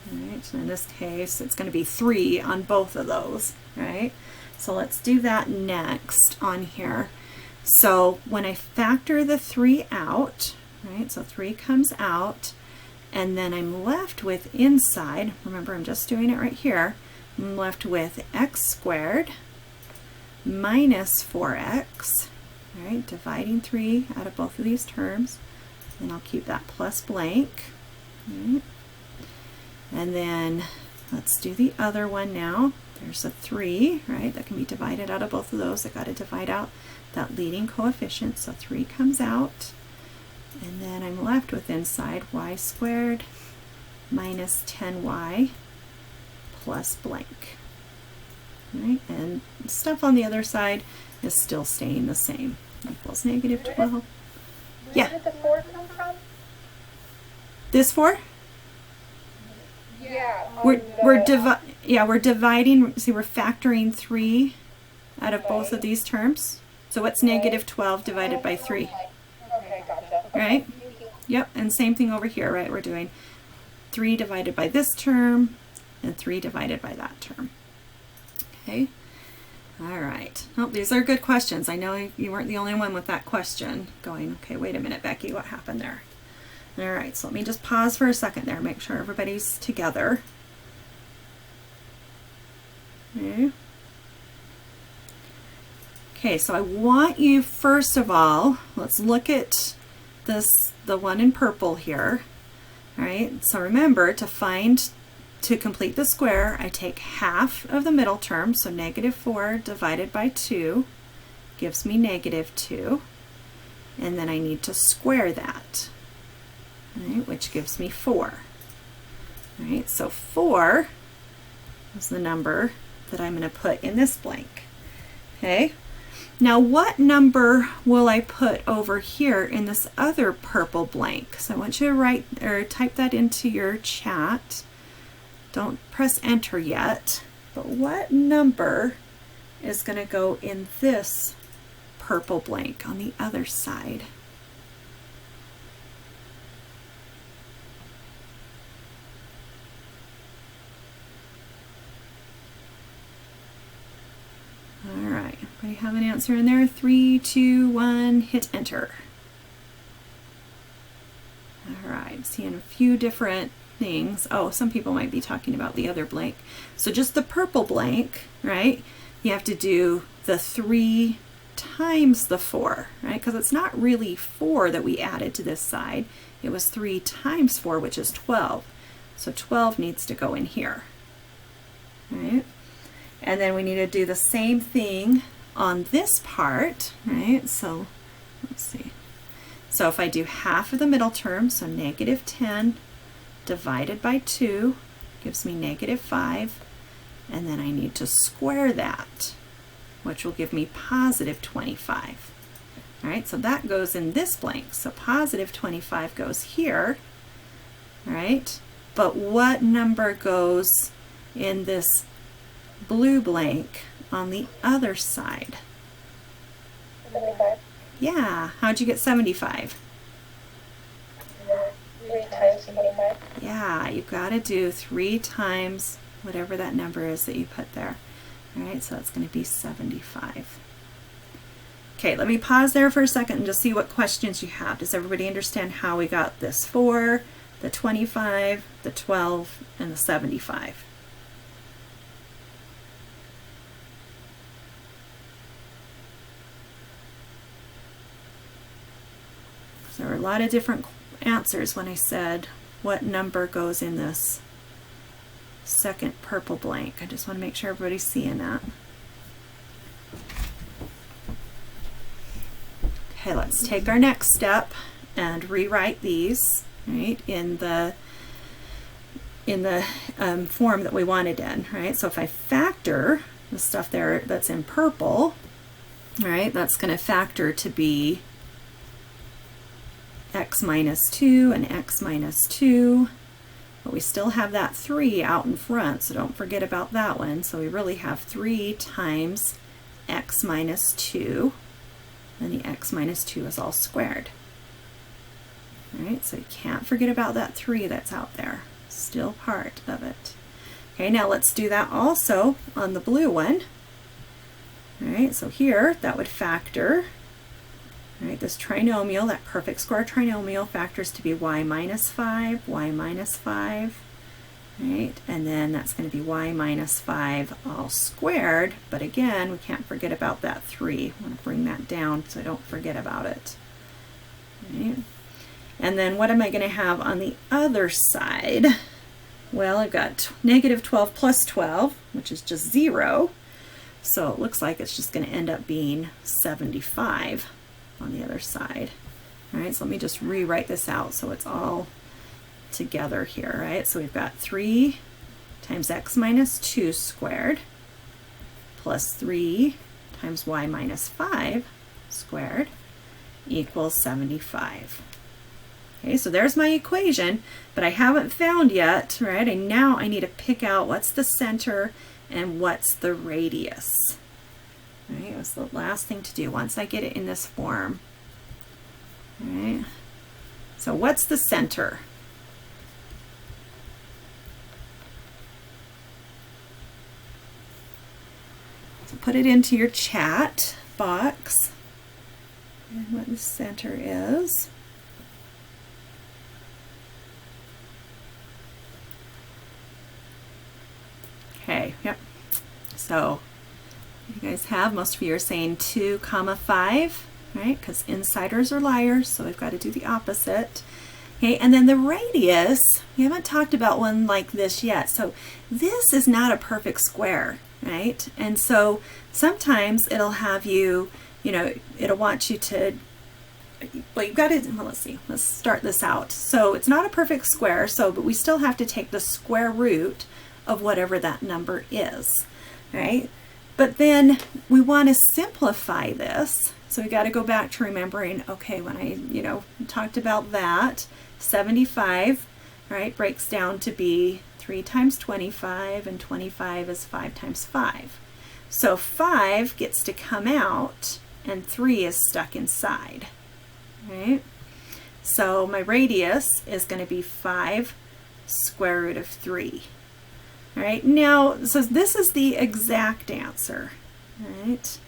All right, so in this case, it's going to be 3 on both of those, right? So let's do that next on here. So when I factor the 3 out, right, so 3 comes out, and then I'm left with inside, remember I'm just doing it right here, I'm left with x squared minus 4x, all right, dividing 3 out of both of these terms, and I'll keep that plus blank, all right. And then let's do the other one now. There's a 3, right, that can be divided out of both of those. I got to divide out that leading coefficient, so 3 comes out, and then I'm left with inside y squared minus 10y plus blank. Right, and stuff on the other side is still staying the same. Equals -12. Yeah. Where did the 4 come from? This 4? Yeah. We're dividing. See, we're factoring 3 out of both of these terms. So what's -12 divided by 3? Okay, gotcha. Right? Yep, and same thing over here, right? We're doing 3 divided by this term and 3 divided by that term. Okay. All right. Oh, these are good questions. I know you weren't the only one with that question going, okay, wait a minute, Becky, what happened there? All right, so let me just pause for a second there, make sure everybody's together. Okay. Okay, so I want you, first of all, let's look at this, the one in purple here. All right, so remember to complete the square, I take half of the middle term, so -4 divided by 2 gives me -2, and then I need to square that, right, which gives me 4. All right, so 4 is the number that I'm going to put in this blank. Okay, now what number will I put over here in this other purple blank? So I want you to write or type that into your chat. Don't press enter yet, but what number is going to go in this purple blank on the other side? All right, anybody have an answer in there? 3, 2, 1, hit enter. All right, seeing a few different things. Oh, some people might be talking about the other blank. So just the purple blank, right? You have to do the 3 times the 4, right? Because it's not really 4 that we added to this side. It was 3 times 4, which is 12. So 12 needs to go in here, right? And then we need to do the same thing on this part, right? So let's see. So if I do half of the middle term, so -10 divided by 2 gives me -5, and then I need to square that, which will give me +25. All right, so that goes in this blank. So +25 goes here, all right? But what number goes in this blue blank on the other side? 75. Yeah, how'd you get 75? 3 times 25. Yeah, you've got to do 3 times whatever that number is that you put there. All right, so it's going to be 75. Okay, let me pause there for a second and just see what questions you have. Does everybody understand how we got this 4, the 25, the 12, and the 75? were a lot of different answers when I said what number goes in this second purple blank. I just want to make sure everybody's seeing that. Okay, let's take our next step and rewrite these, right, in the form that we wanted in, right? So if I factor the stuff there that's in purple, all right, that's going to factor to be x minus 2 and x minus 2, but we still have that 3 out in front, so don't forget about that one. So we really have 3 times x minus 2, and the x minus 2 is all squared. All right, so you can't forget about that 3 that's out there, still part of it. Okay, now let's do that also on the blue one. All right, so here that would factor, all right, this trinomial, that perfect square trinomial factors to be y minus 5, right, and then that's going to be y minus 5 all squared, but again, we can't forget about that 3. I want to bring that down so I don't forget about it. All right. And then what am I going to have on the other side? Well, I've got negative 12 plus 12, which is just 0. So it looks like it's just going to end up being 75 on the other side. All right, so let me just rewrite this out so it's all together here, right? So we've got 3 times x minus 2 squared plus 3 times y minus 5 squared equals 75. Okay, so there's my equation, but I haven't found yet, right? And now I need to pick out what's the center and what's the radius. All right, it was the last thing to do once I get it in this form. All right, so what's the center? So put it into your chat box and what the center is. Okay, yep. So you guys have, most of you are saying 2, 5, right? Because insiders are liars, so we've got to do the opposite. Okay, and then the radius, we haven't talked about one like this yet. So this is not a perfect square, right? And so sometimes it'll have you, it'll want you to, well, you've got to, well, let's see, let's start this out. So it's not a perfect square, but we still have to take the square root of whatever that number is, right? But then we want to simplify this. So we got to go back to remembering, okay, when I, talked about that, 75, right, breaks down to be 3 times 25, and 25 is 5 times 5. So 5 gets to come out, and 3 is stuck inside, right? So my radius is going to be 5 square root of 3. All right, now, so this is the exact answer, right?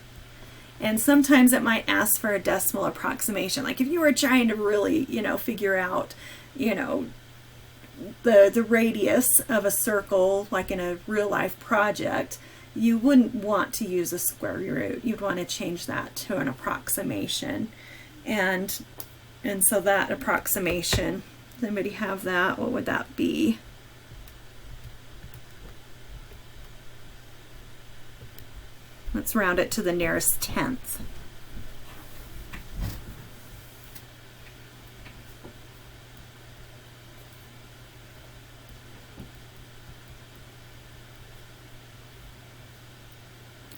And sometimes it might ask for a decimal approximation. Like if you were trying to really, figure out, the radius of a circle, like in a real life project, you wouldn't want to use a square root. You'd want to change that to an approximation. And so that approximation, does anybody have that? What would that be? Let's round it to the nearest tenth.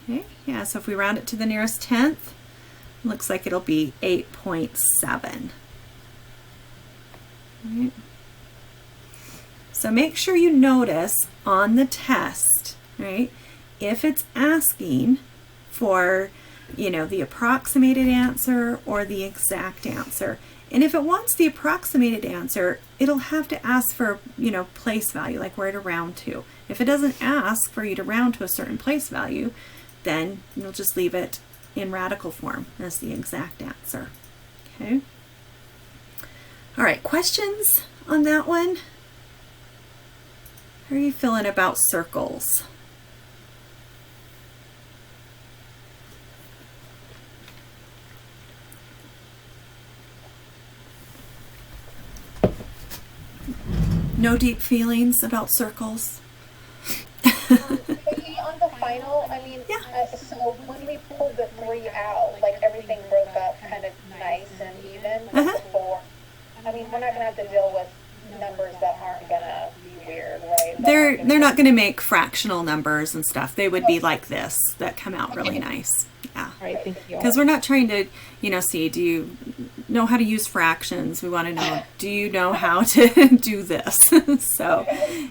Okay, yeah, so if we round it to the nearest tenth, looks like it'll be 8.7. Right. So make sure you notice on the test, right, if it's asking for, the approximated answer or the exact answer. And if it wants the approximated answer, it'll have to ask for, place value, like where to round to. If it doesn't ask for you to round to a certain place value, then you'll just leave it in radical form as the exact answer. Okay. All right, questions on that one? How are you feeling about circles? No deep feelings about circles? Maybe on the final, I mean, Yeah. so when we pulled the 3 out, like everything broke up kind of nice and even Uh-huh. before. I mean, we're not going to have to deal with numbers that aren't going to be weird, right? They're not going to make fractional numbers and stuff. They would be like this, that come out really nice. Yeah. All right, thank you. Because we're not trying to, see, do you know how to use fractions? We want to know, do you know how to do this? So,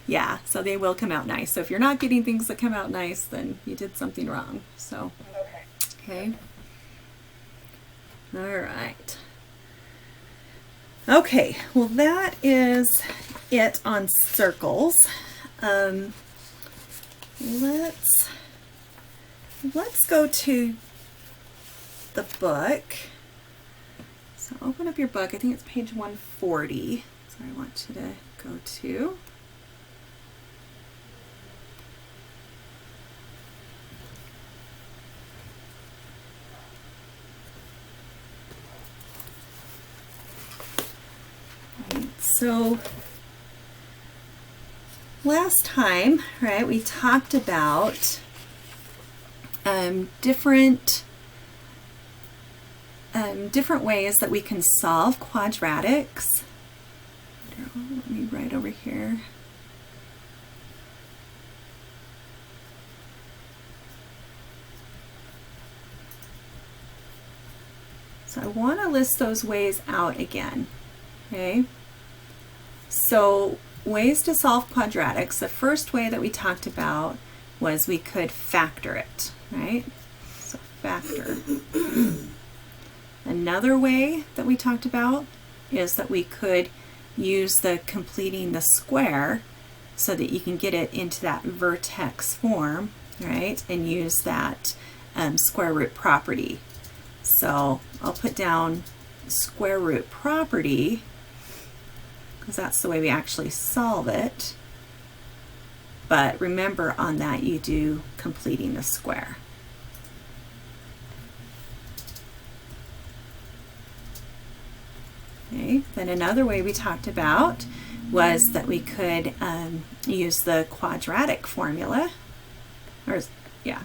yeah, so they will come out nice. So if you're not getting things that come out nice, then you did something wrong. So, okay. All right. Okay, well that is it on circles. Let's go to the book. So open up your book. I think it's page 140. So I want you to go to. So last time, right, we talked about different ways that we can solve quadratics. Let me write over here. So I want to list those ways out again. Okay. So ways to solve quadratics, the first way that we talked about was we could factor it, right? So factor. Another way that we talked about is that we could use the completing the square so that you can get it into that vertex form, right? And use that square root property. So I'll put down square root property because that's the way we actually solve it. But remember on that you do completing the square. Okay. Then another way we talked about was that we could use the quadratic formula,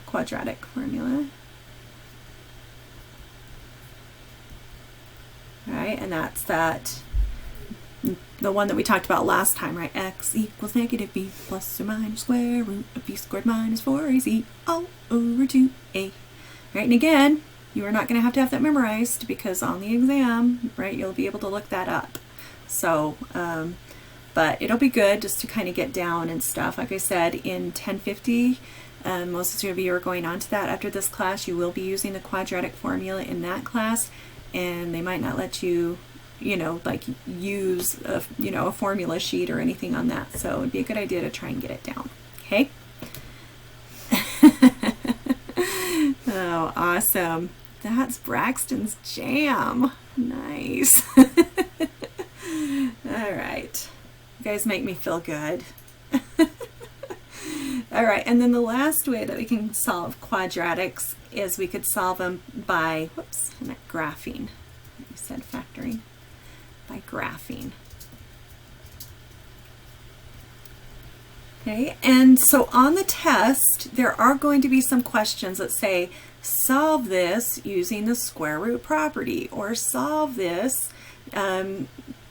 quadratic formula. All right, and that's the one that we talked about last time, right? X equals negative b plus or minus square root of b squared minus 4ac all over 2a. Right, and again, you are not going to have that memorized because on the exam, right, you'll be able to look that up. So, but it'll be good just to kind of get down and stuff. Like I said, in 1050, most of you are going on to that after this class. You will be using the quadratic formula in that class, and they might not let you, use a formula sheet or anything on that. So it'd be a good idea to try and get it down. Okay. Oh, awesome. That's Braxton's jam. Nice. All right. You guys make me feel good. All right, and then the last way that we can solve quadratics is we could solve them by, graphing. You said factoring. By graphing. Okay, and so on the test, there are going to be some questions that say, solve this using the square root property, or solve this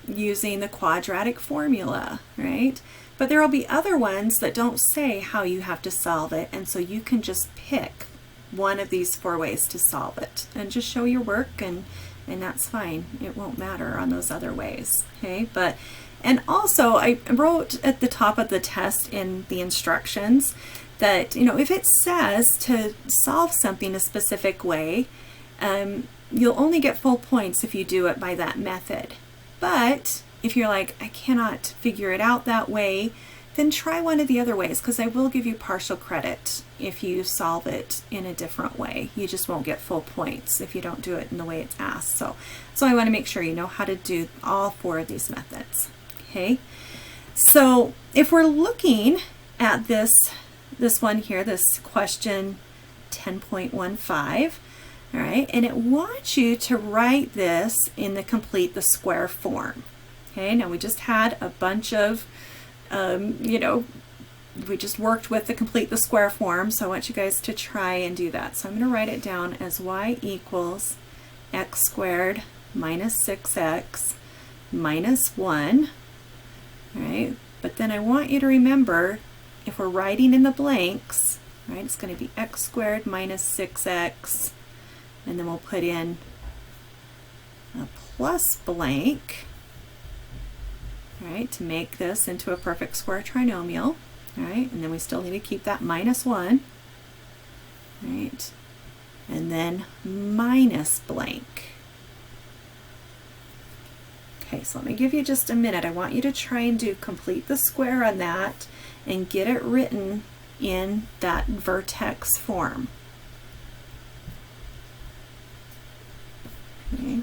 using the quadratic formula, right? But there will be other ones that don't say how you have to solve it, and so you can just pick one of these 4 ways to solve it and just show your work, and that's fine. It won't matter on those other ways, okay? And also, I wrote at the top of the test in the instructions that, if it says to solve something a specific way, you'll only get full points if you do it by that method. But if you're like, I cannot figure it out that way, then try one of the other ways, because I will give you partial credit if you solve it in a different way. You just won't get full points if you don't do it in the way it's asked. So I want to make sure you know how to do all 4 of these methods. Okay, so if we're looking at this one here, this question 10.15, all right, and it wants you to write this in the complete the square form. Okay, now we just had a bunch of you know, we just worked with the complete the square form, so I want you guys to try and do that. So I'm going to write it down as y equals x squared minus 6x minus 1, right? But then I want you to remember, if we're writing in the blanks, right, it's going to be x squared minus 6x, and then we'll put in a plus blank, right, to make this into a perfect square trinomial, right? And then we still need to keep that minus 1, right? And then minus blank. Okay, so let me give you just a minute. I want you to try and complete the square on that and get it written in that vertex form. Okay.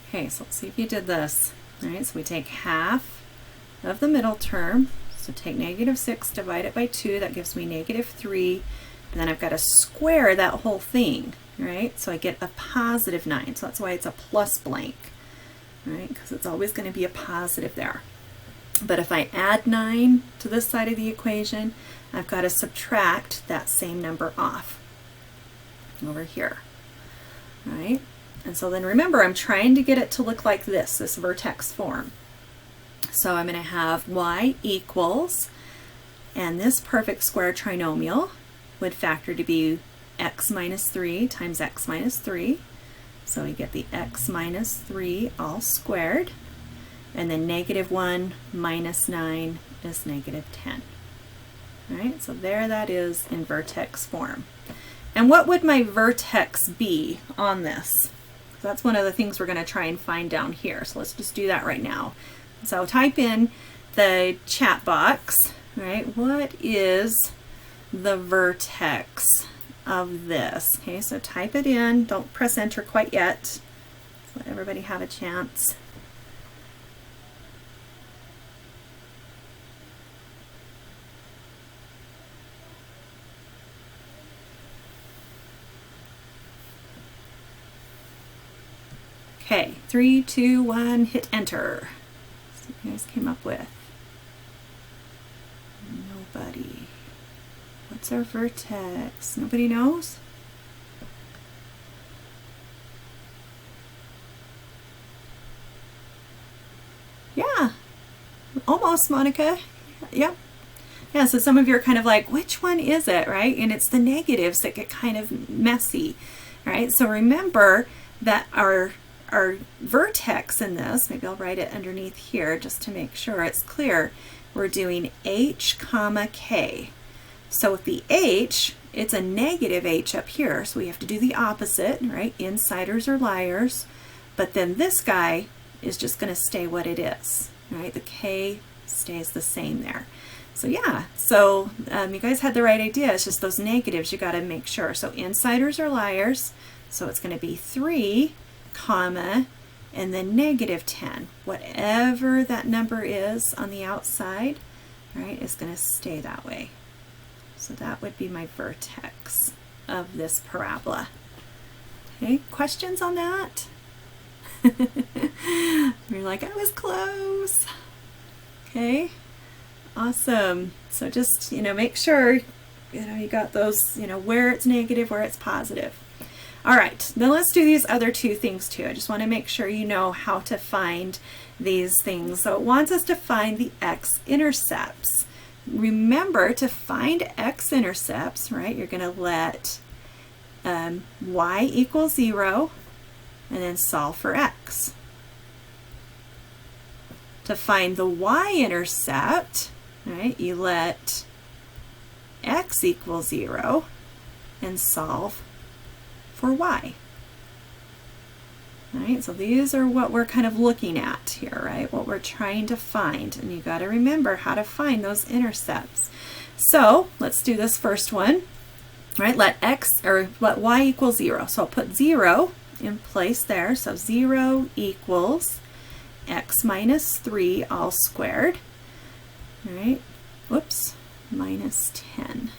Okay, so let's see if you did this. All right, so we take half of the middle term, so take negative 6, divide it by 2, that gives me negative 3, and then I've got to square that whole thing, right? So I get a positive 9, so that's why it's a plus blank, right? Because it's always going to be a positive there. But if I add 9 to this side of the equation, I've got to subtract that same number off over here, right? And so then remember, I'm trying to get it to look like this vertex form. So I'm going to have y equals, and this perfect square trinomial would factor to be x minus 3 times x minus 3. So we get the x minus 3 all squared. And then negative 1 minus 9 is negative 10. All right, so there that is in vertex form. And what would my vertex be on this? That's one of the things we're going to try and find down here. So let's just do that right now. So type in the chat box, right? What is the vertex of this? Okay, so type it in. Don't press enter quite yet. Let everybody have a chance. Okay, 3, 2, 1, hit enter. So you guys came up with nobody. What's our vertex? Nobody knows? Yeah, almost, Monica. Yep. Yeah, so some of you are kind of like, which one is it, right? And it's the negatives that get kind of messy, right? So remember that our vertex in this, maybe I'll write it underneath here just to make sure it's clear, we're doing h comma k. So with the h, it's a negative h up here, so we have to do the opposite, right? Insiders or liars. But then this guy is just going to stay what it is, right? The k stays the same there. So yeah, so you guys had the right idea. It's just those negatives you got to make sure. So insiders or liars, so it's going to be 3 comma, and then negative 10. Whatever that number is on the outside, right, is going to stay that way. So that would be my vertex of this parabola. Okay, questions on that? You're like, I was close. Okay, awesome. So just, make sure, you got those, where it's negative, where it's positive. All right, now let's do these other two things too. I just want to make sure you know how to find these things. So it wants us to find the x-intercepts. Remember, to find x-intercepts, right, you're going to let y equal 0 and then solve for x. To find the y-intercept, right, you let x equals 0 and solve for y. All right, so these are what we're kind of looking at here, right? What we're trying to find, and you got to remember how to find those intercepts. So let's do this first one. All right, let y equal 0. So I'll put 0 in place there. So 0 equals x minus 3 all squared. All right, whoops, minus 10.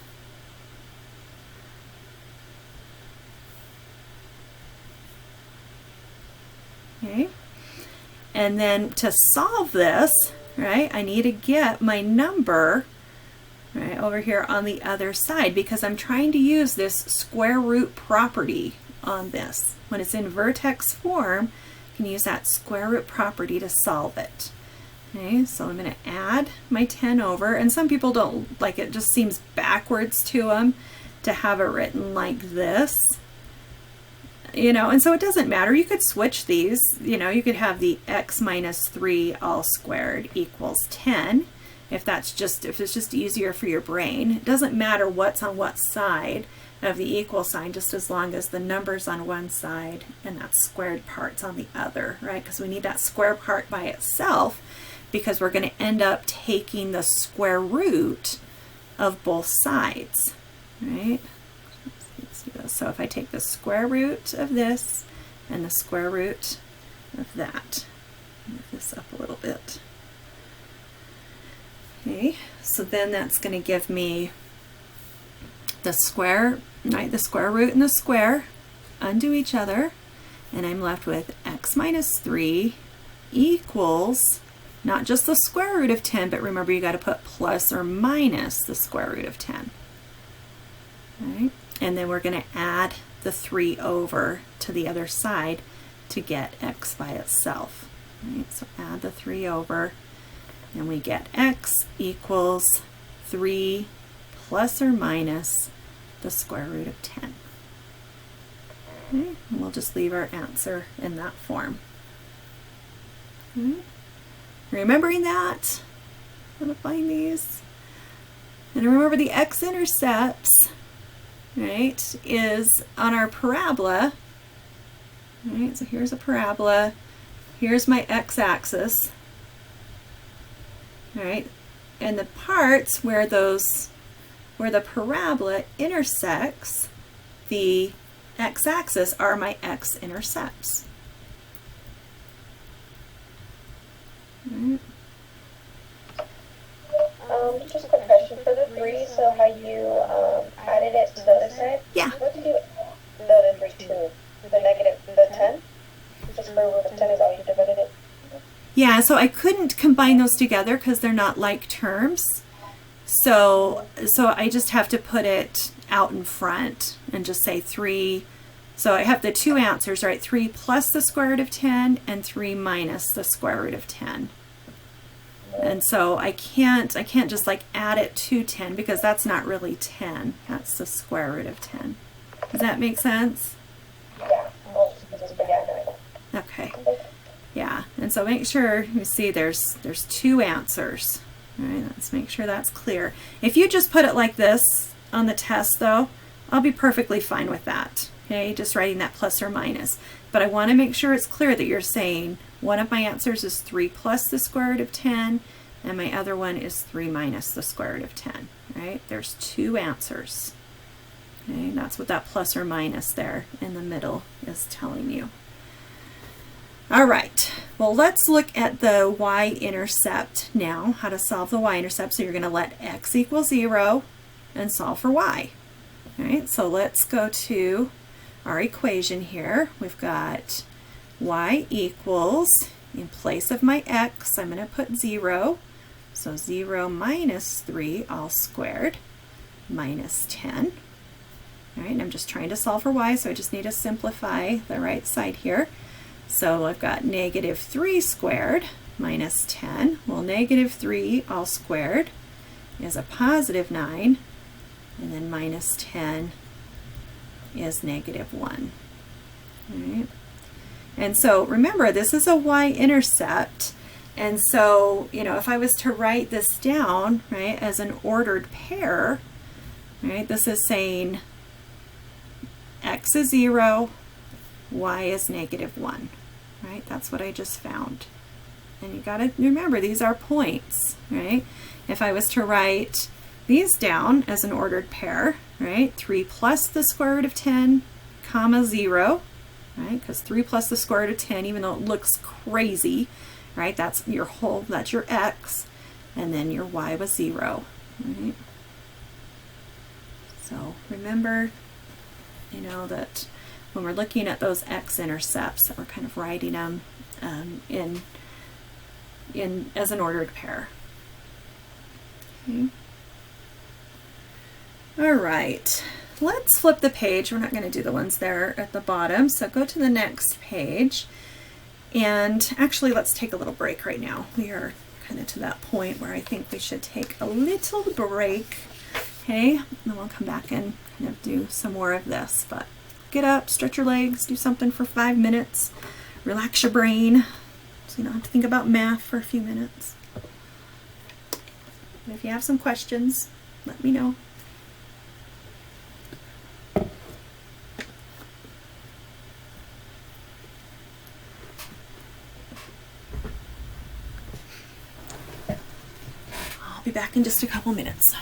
Okay, and then to solve this, right, I need to get my number right over here on the other side because I'm trying to use this square root property on this. When it's in vertex form, you can use that square root property to solve it. Okay, so I'm going to add my 10 over, and some people don't like it, just seems backwards to them to have it written like this. You know, and so it doesn't matter. You could switch these. You know, you could have the x minus 3 all squared equals 10 if it's just easier for your brain. It doesn't matter what's on what side of the equal sign, just as long as the number's on one side and that squared part's on the other, right? Because we need that square part by itself because we're going to end up taking the square root of both sides, right? So if I take the square root of this and the square root of that, move this up a little bit. Okay, so then that's going to give me the square, right? The square root and the square undo each other, and I'm left with x minus 3 equals not just the square root of 10, but remember you got to put plus or minus the square root of 10. All right. And then we're going to add the 3 over to the other side to get x by itself. Right, so add the 3 over, and we get x equals 3 plus or minus the square root of 10. Okay, and we'll just leave our answer in that form. Okay. Remembering that, I'm going to find these. And remember the x-intercepts, right, is on our parabola. Right, so here's a parabola. Here's my x-axis. Right, and the parts where the parabola intersects the x-axis are my x-intercepts. Right. Just a quick question for the 3. So how you added it to the other side? Yeah. What did you add the 3 to? The negative, the 10? Just square root of 10 is how you divided it? Yeah, so I couldn't combine those together because they're not like terms. So I just have to put it out in front and just say 3. So I have the 2 answers, right? 3 plus the square root of 10 and 3 minus the square root of 10. And so I can't just like add it to 10 because that's not really 10. That's the square root of 10. Does that make sense? Yeah. Okay. Yeah. And so make sure you see there's 2 answers. All right. Let's make sure that's clear. If you just put it like this on the test though, I'll be perfectly fine with that. Okay. Just writing that plus or minus. But I want to make sure it's clear that you're saying one of my answers is 3 plus the square root of 10, and my other one is 3 minus the square root of 10, right? There's 2 answers. Okay, that's what that plus or minus there in the middle is telling you. All right, well, let's look at the y-intercept now, how to solve the y-intercept. So you're going to let x equal 0 and solve for y. All right, so let's go to our equation here. We've got y equals, in place of my x, I'm going to put 0. So 0 minus 3 all squared minus 10. All right, and I'm just trying to solve for y, so I just need to simplify the right side here. So I've got negative 3 squared minus 10. Well, negative 3 all squared is a positive 9, and then minus 10 is negative 1. All right. And so remember, this is a y-intercept. And so, you know, if I was to write this down, right, as an ordered pair, right? This is saying x is 0, y is -1, right? That's what I just found. And you got to remember, these are points, right? If I was to write these down as an ordered pair, right? 3 plus the square root of 10, comma 0, right? Because 3 plus the square root of 10, even though it looks crazy, right? That's your x, and then your y was 0, right? So remember, you know, that when we're looking at those x-intercepts, that we're kind of writing them in as an ordered pair. Okay. All right, let's flip the page. We're not going to do the ones there at the bottom, so go to the next page. And actually, let's take a little break right now. We are kind of to that point where I think we should take a little break. Okay, and then we'll come back and kind of do some more of this. But get up, stretch your legs, do something for 5 minutes, relax your brain so you don't have to think about math for a few minutes. And if you have some questions, let me know. I'll be back in just a couple minutes.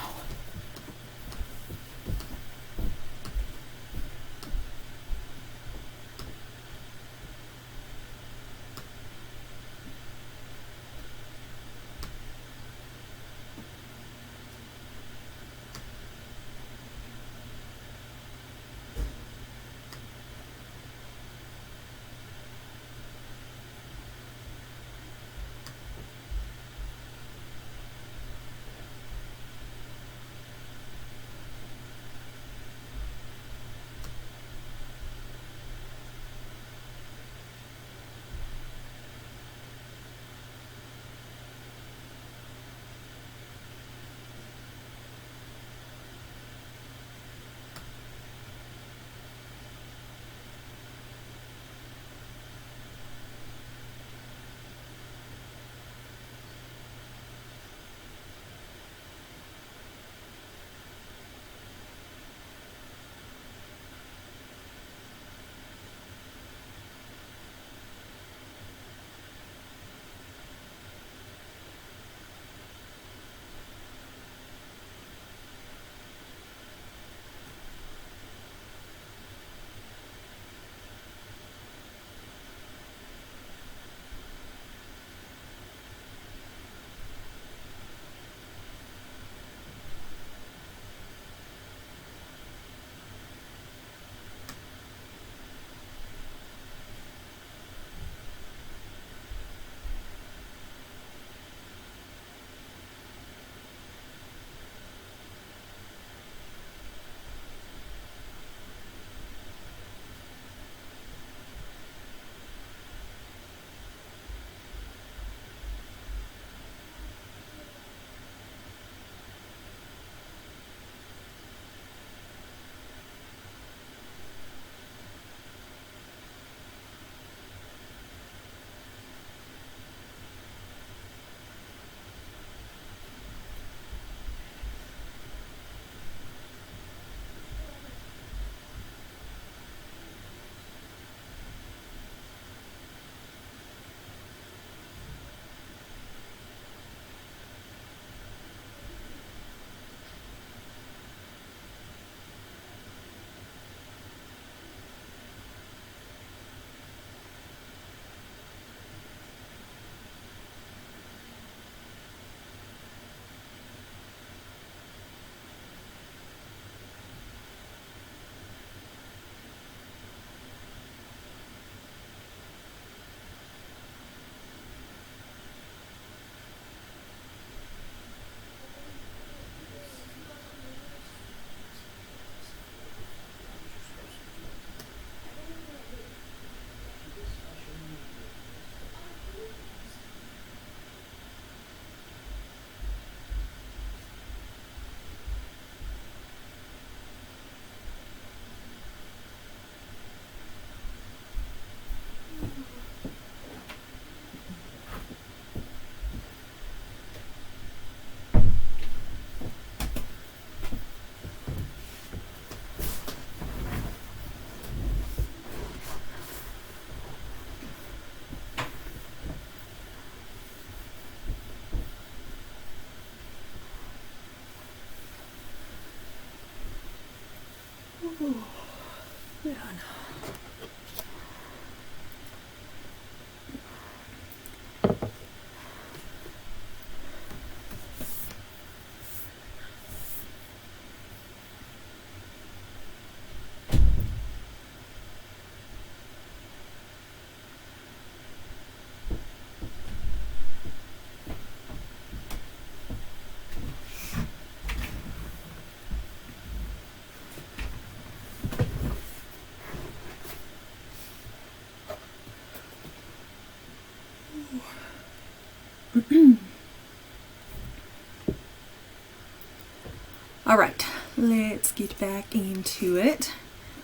All right, let's get back into it.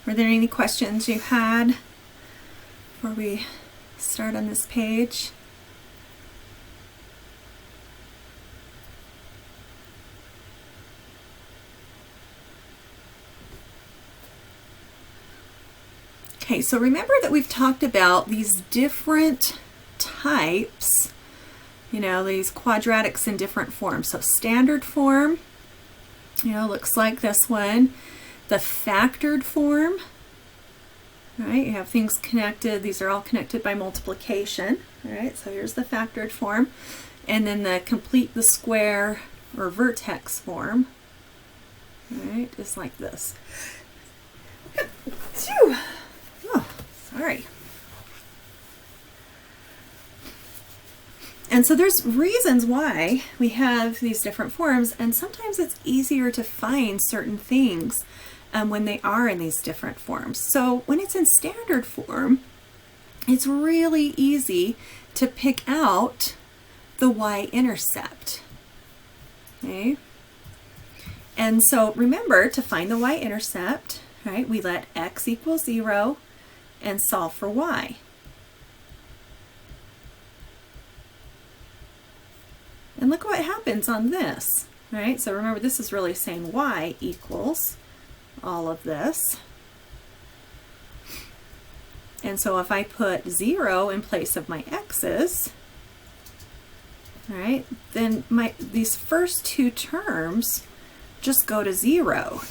Were there any questions you had before we start on this page? Okay, so remember that we've talked about these different types, you know, these quadratics in different forms. So standard form, you know, looks like this one. The factored form, right? You have things connected. These are all connected by multiplication, right? So here's the factored form. And then the complete the square or vertex form, right? Just like this. Phew. Oh, sorry. And so there's reasons why we have these different forms, and sometimes it's easier to find certain things when they are in these different forms. So when it's in standard form, it's really easy to pick out the Y-intercept. Okay? And so remember, to find the Y-intercept, right, we let x equal 0 and solve for y. And look what happens on this, right? So remember, this is really saying y equals all of this. And so if I put 0 in place of my x's, right, then these first two terms just go to 0.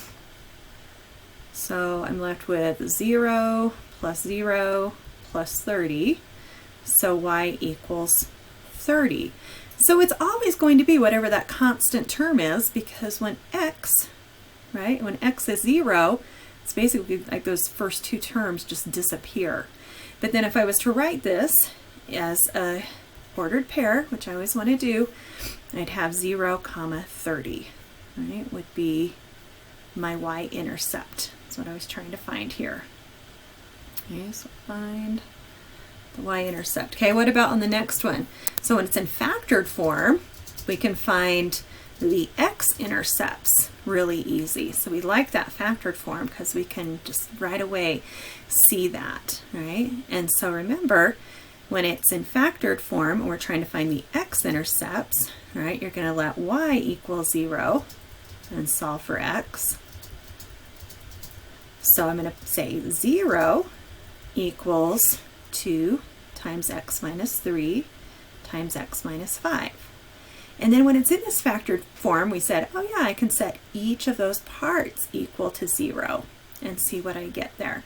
So I'm left with 0 plus 0 plus 30. So y equals 30. So it's always going to be whatever that constant term is, because when x, right, when x is 0, it's basically like those first two terms just disappear. But then if I was to write this as a ordered pair, which I always want to do, I'd have 0, 30, right, would be my y-intercept. That's what I was trying to find here. Okay, so find the y-intercept. Okay, what about on the next one? So when it's in factored form, we can find the x-intercepts really easy. So we like that factored form because we can just right away see that, right? And so remember, when it's in factored form and we're trying to find the x-intercepts, right, you're going to let y equal 0 and solve for x. So I'm going to say 0 equals 2 times x minus 3 times x minus 5. And then when it's in this factored form, we said, oh yeah, I can set each of those parts equal to 0 and see what I get there.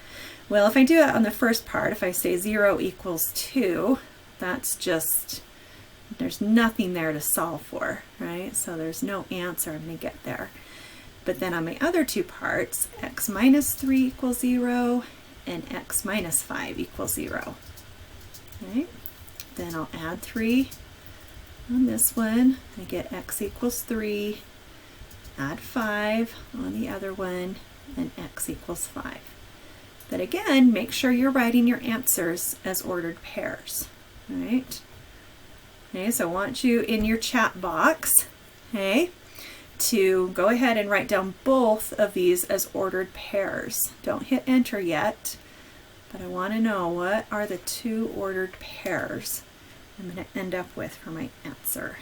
Well, if I do it on the first part, if I say 0 equals 2, that's just, there's nothing there to solve for, right? So there's no answer I'm going to get there. But then on my other two parts, x minus 3 equals 0 and x minus 5 equals 0. Okay. Then I'll add 3 on this one. I get x equals 3, add 5 on the other one, and x equals 5. But again, make sure you're writing your answers as ordered pairs. All right? Okay, so I want you in your chat box, okay, to go ahead and write down both of these as ordered pairs. Don't hit enter yet, but I want to know what are the two ordered pairs I'm going to end up with for my answer.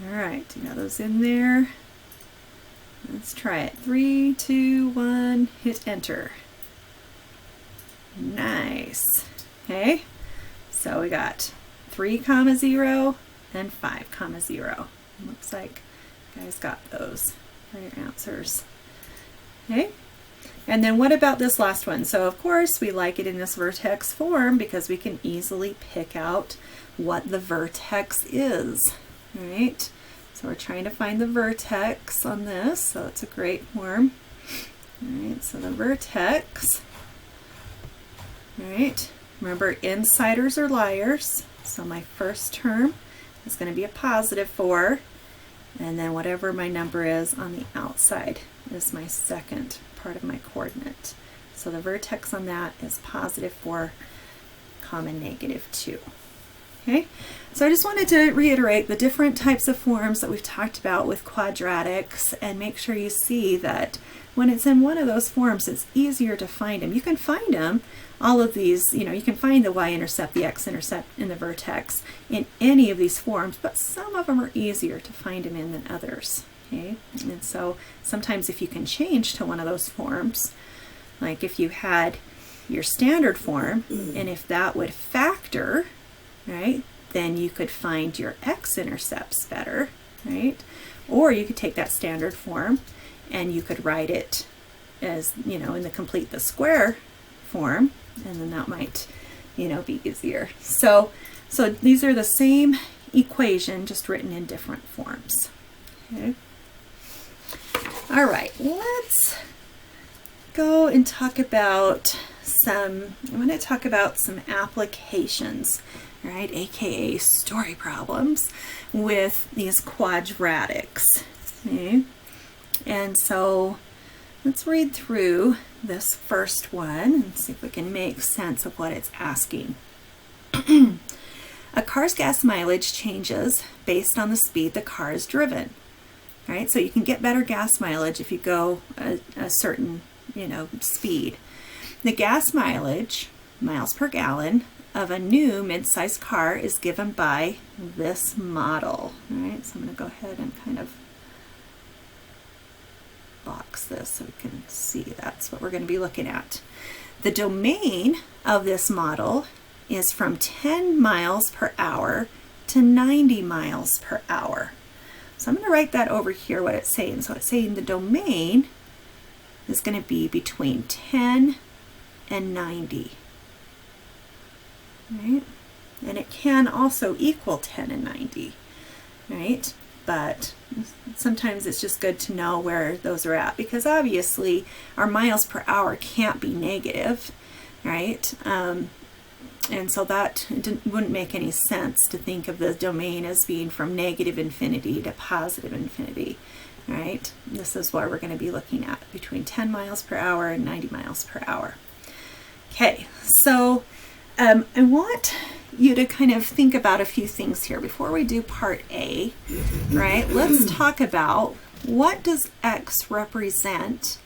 All right, you got those in there. Let's try it. 3, 2, 1, hit enter. Nice. Okay, so we got 3, 0 and 5, 0. Looks like you guys got those for your answers. Okay, and then what about this last one? So of course we like it in this vertex form because we can easily pick out what the vertex is. All right, so we're trying to find the vertex on this, so it's a great form. All right, so the vertex, all right, remember insiders are liars, so my first term is going to be a positive 4, and then whatever my number is on the outside is my second part of my coordinate. So the vertex on that is positive 4, comma negative 2. Okay, so I just wanted to reiterate the different types of forms that we've talked about with quadratics, and make sure you see that when it's in one of those forms, it's easier to find them. You can find them, all of these, you can find the Y-intercept, the X-intercept, and the vertex in any of these forms, but some of them are easier to find them in than others. Okay, and so sometimes if you can change to one of those forms, like if you had your standard form, and if that would factor, right, then you could find your X-intercepts better, right? Or you could take that standard form and you could write it as, in the complete the square form, and then that might, be easier. So these are the same equation, just written in different forms. Okay. All right, let's go and talk about I'm going to talk about some applications, right, aka story problems with these quadratics. Okay. And so let's read through this first one and see if we can make sense of what it's asking. A car's gas mileage changes based on the speed the car is driven. Right, so you can get better gas mileage if you go a certain, speed. The gas mileage, miles per gallon, of a new mid-sized car is given by this model. All right, so I'm going to go ahead and kind of box this so we can see that's what we're going to be looking at. The domain of this model is from 10 miles per hour to 90 miles per hour. So I'm going to write that over here, what it's saying. So it's saying the domain is going to be between 10 and 90. Right? And it can also equal 10 and 90, right? But sometimes it's just good to know where those are at, because obviously our miles per hour can't be negative, right? And so that wouldn't make any sense to think of the domain as being from negative infinity to positive infinity, right? This is what we're going to be looking at, between 10 miles per hour and 90 miles per hour. Okay, so I want you to kind of think about a few things here before we do part A, right? Let's talk about what does X represent,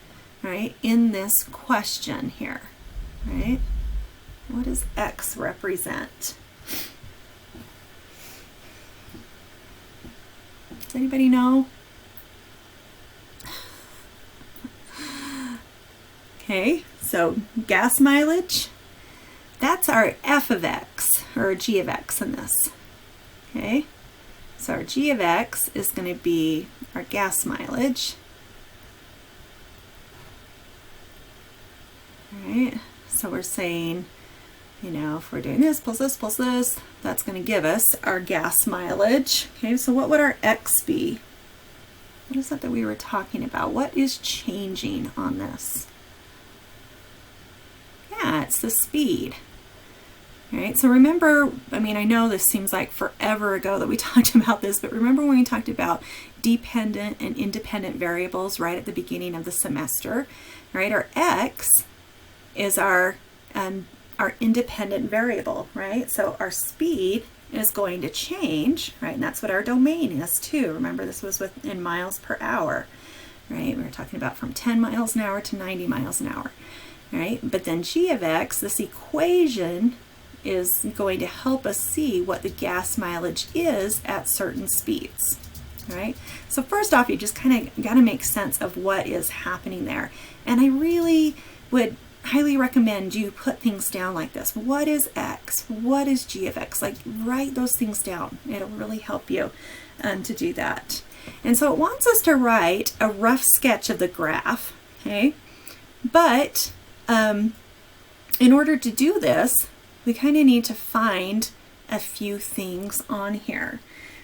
right, in this question here, right? What does X represent? Does anybody know? Okay, so gas mileage, that's our f of x, or g of x in this. Okay, so our g of x is going to be our gas mileage. All right, so we're saying, if we're doing this plus this plus this, that's going to give us our gas mileage. Okay, so what would our x be? What is that we were talking about? What is changing on this? Yeah, it's the speed. All right, so remember, I know this seems like forever ago that we talked about this, but remember when we talked about dependent and independent variables right at the beginning of the semester, right? Our x is our independent variable, right? So our speed is going to change, right? And that's what our domain is too. Remember, this was in miles per hour, right? We were talking about from 10 miles an hour to 90 miles an hour, right? But then g of x, this equation is going to help us see what the gas mileage is at certain speeds, right? So first off, you just kind of got to make sense of what is happening there. And I really would highly recommend you put things down like this. What is x? What is g of x? Like, write those things down. It'll really help you to do that. And so it wants us to write a rough sketch of the graph, okay? But in order to do this, we kind of need to find a few things on here.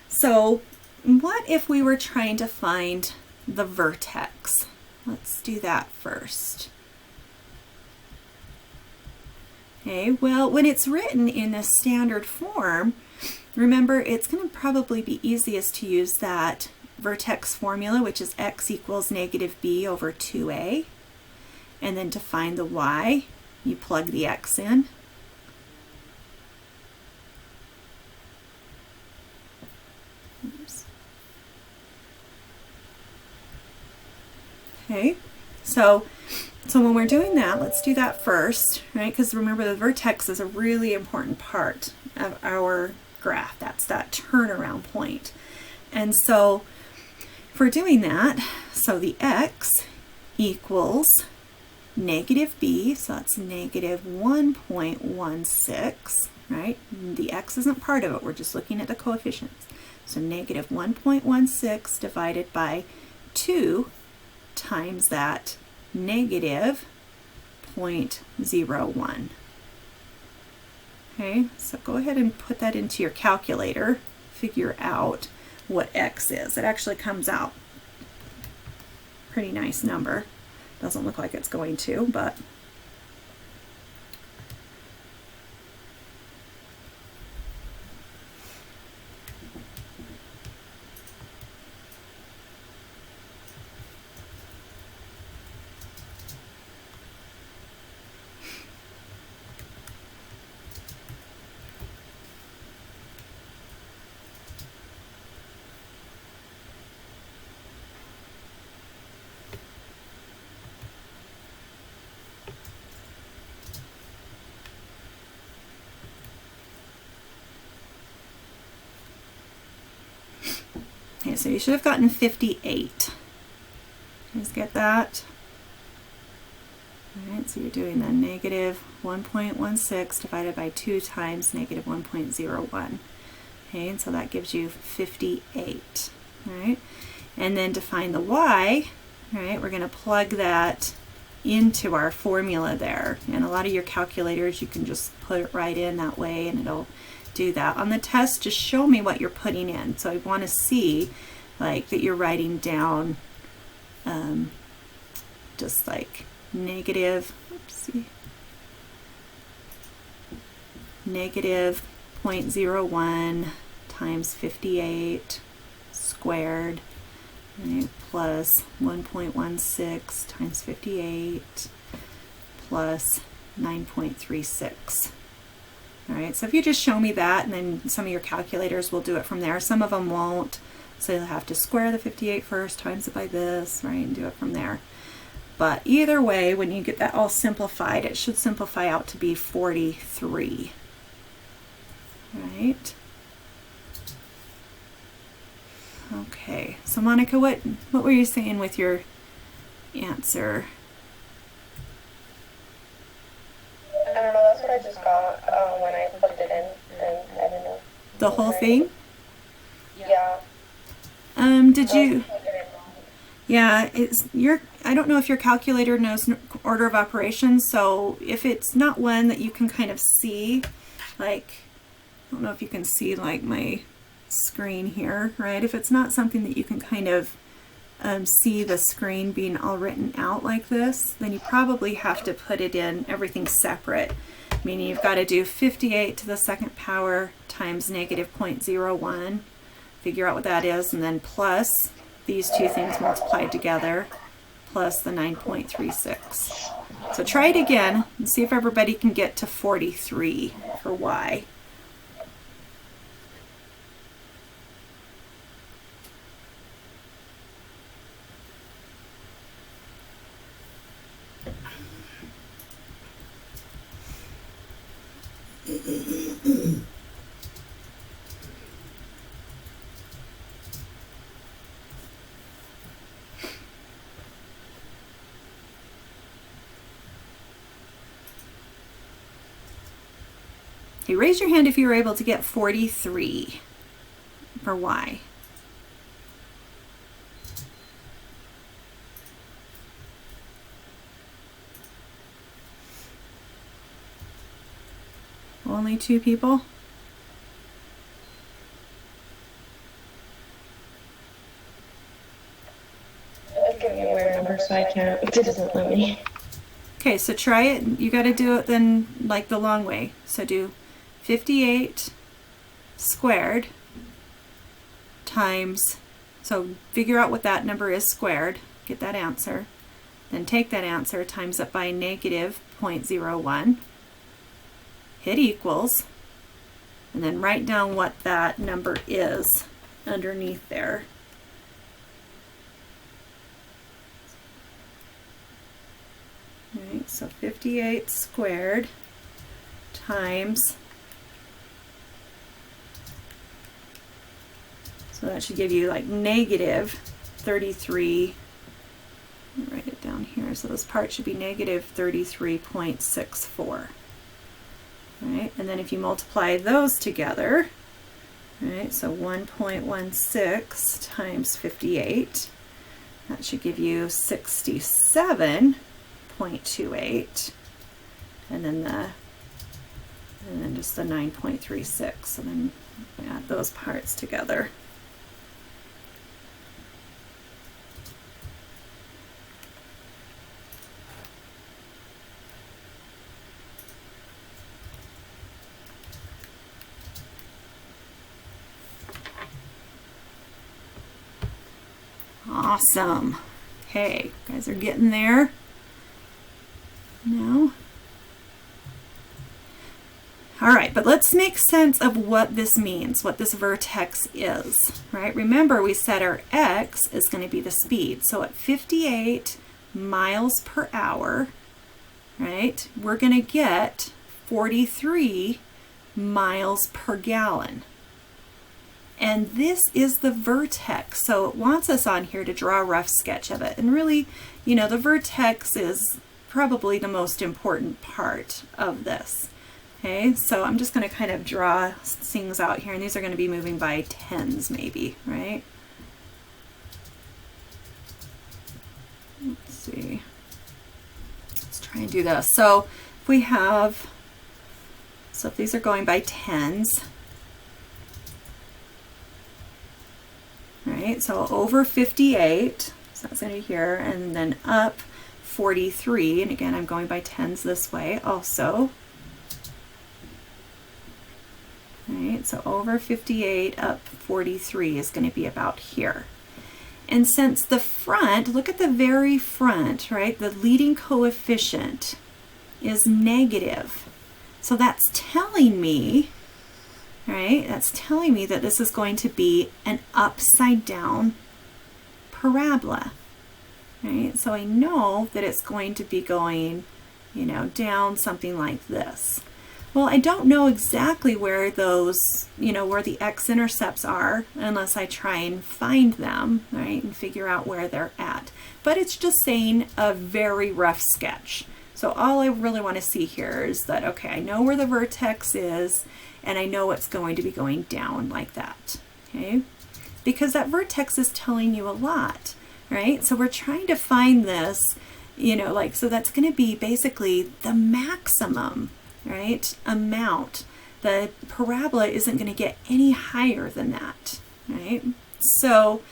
So what if we were trying to find the vertex? Let's do that first. Okay, well, when it's written in a standard form, remember, it's going to probably be easiest to use that vertex formula, which is x equals negative b over 2a. And then to find the y, you plug the x in. Oops. Okay, so when we're doing that, let's do that first, right? Because remember, the vertex is a really important part of our graph. That's that turnaround point. And so if we're doing that, so the x equals negative b, so that's negative 1.16, right? The x isn't part of it, we're just looking at the coefficients. So negative 1.16 divided by 2 times that negative 0.01. Okay, so go ahead and put that into your calculator, figure out what x is. It actually comes out pretty nice number. Doesn't look like it's going to, but okay, so you should have gotten 58. You guys get that? All right, so you're doing the negative 1.16 divided by 2 times negative 1.01. Okay, and so that gives you 58. All right, and then to find the y, all right, we're going to plug that into our formula there. And a lot of your calculators, you can just put it right in that way and it'll do that. On the test, just show me what you're putting in. So I want to see like that you're writing down just like negative, oopsie, negative 0.01 times 58 squared, right, plus 1.16 times 58 plus 9.36. All right, so if you just show me that, and then some of your calculators will do it from there. Some of them won't, so you'll have to square the 58 first, times it by this, right, and do it from there. But either way, when you get that all simplified, it should simplify out to be 43. Right? Okay, so Monica, what were you saying with your answer? I don't know, that's what I just got when I plugged it in, and I don't know. The whole thing? Yeah. Did you? Yeah, I don't know if your calculator knows order of operations, so if it's not one that you can kind of see, like, I don't know if you can see like my screen here, right? If it's not something that you can kind of see the screen being all written out like this, then you probably have to put it in everything separate, meaning you've got to do 58 to the second power times negative 0.01, figure out what that is, and then plus these two things multiplied together, plus the 9.36. So try it again and see if everybody can get to 43 for y. Okay, raise your hand if you were able to get 43 for y. Only 2 people? It's giving me a weird number, so I can't. It doesn't let me. Okay, so try it. You got to do it then like the long way. So do 58 squared times, so figure out what that number is squared, get that answer, then take that answer, times it by negative 0.01, hit equals, and then write down what that number is underneath there. All right, so 58 squared times, so that should give you like negative 33, let me write it down here, so this part should be negative 33.64. Right, and then if you multiply those together, right, so 1.16 times 58, that should give you 67.28, and then just the 9.36, and then add those parts together. Awesome. Okay, guys are getting there now. All right, but let's make sense of what this means, what this vertex is, right? Remember, we said our x is going to be the speed. So at 58 miles per hour, right, we're going to get 43 miles per gallon. And this is the vertex, so it wants us on here to draw a rough sketch of it. And really, you know, the vertex is probably the most important part of this. Okay, so I'm just going to kind of draw things out here, and these are going to be moving by tens maybe, right? Let's see. Let's try and do this. So if we have, so if these are going by tens, right, so over 58, so that's going to be here, and then up 43, and again I'm going by tens this way also. Right, so over 58 up 43 is going to be about here. And since the front, look at the very front, right, the leading coefficient is negative. So that's telling me, right, that's telling me that this is going to be an upside down parabola. Right, so I know that it's going to be going, you know, down something like this. Well, I don't know exactly where those, you know, where the X-intercepts are unless I try and find them, right, and figure out where they're at. But it's just saying a very rough sketch. So all I really want to see here is that, okay, I know where the vertex is, and I know it's going to be going down like that, okay? Because that vertex is telling you a lot, right? So we're trying to find this, you know, like, so that's going to be basically the maximum, right, amount. The parabola isn't going to get any higher than that, right? So,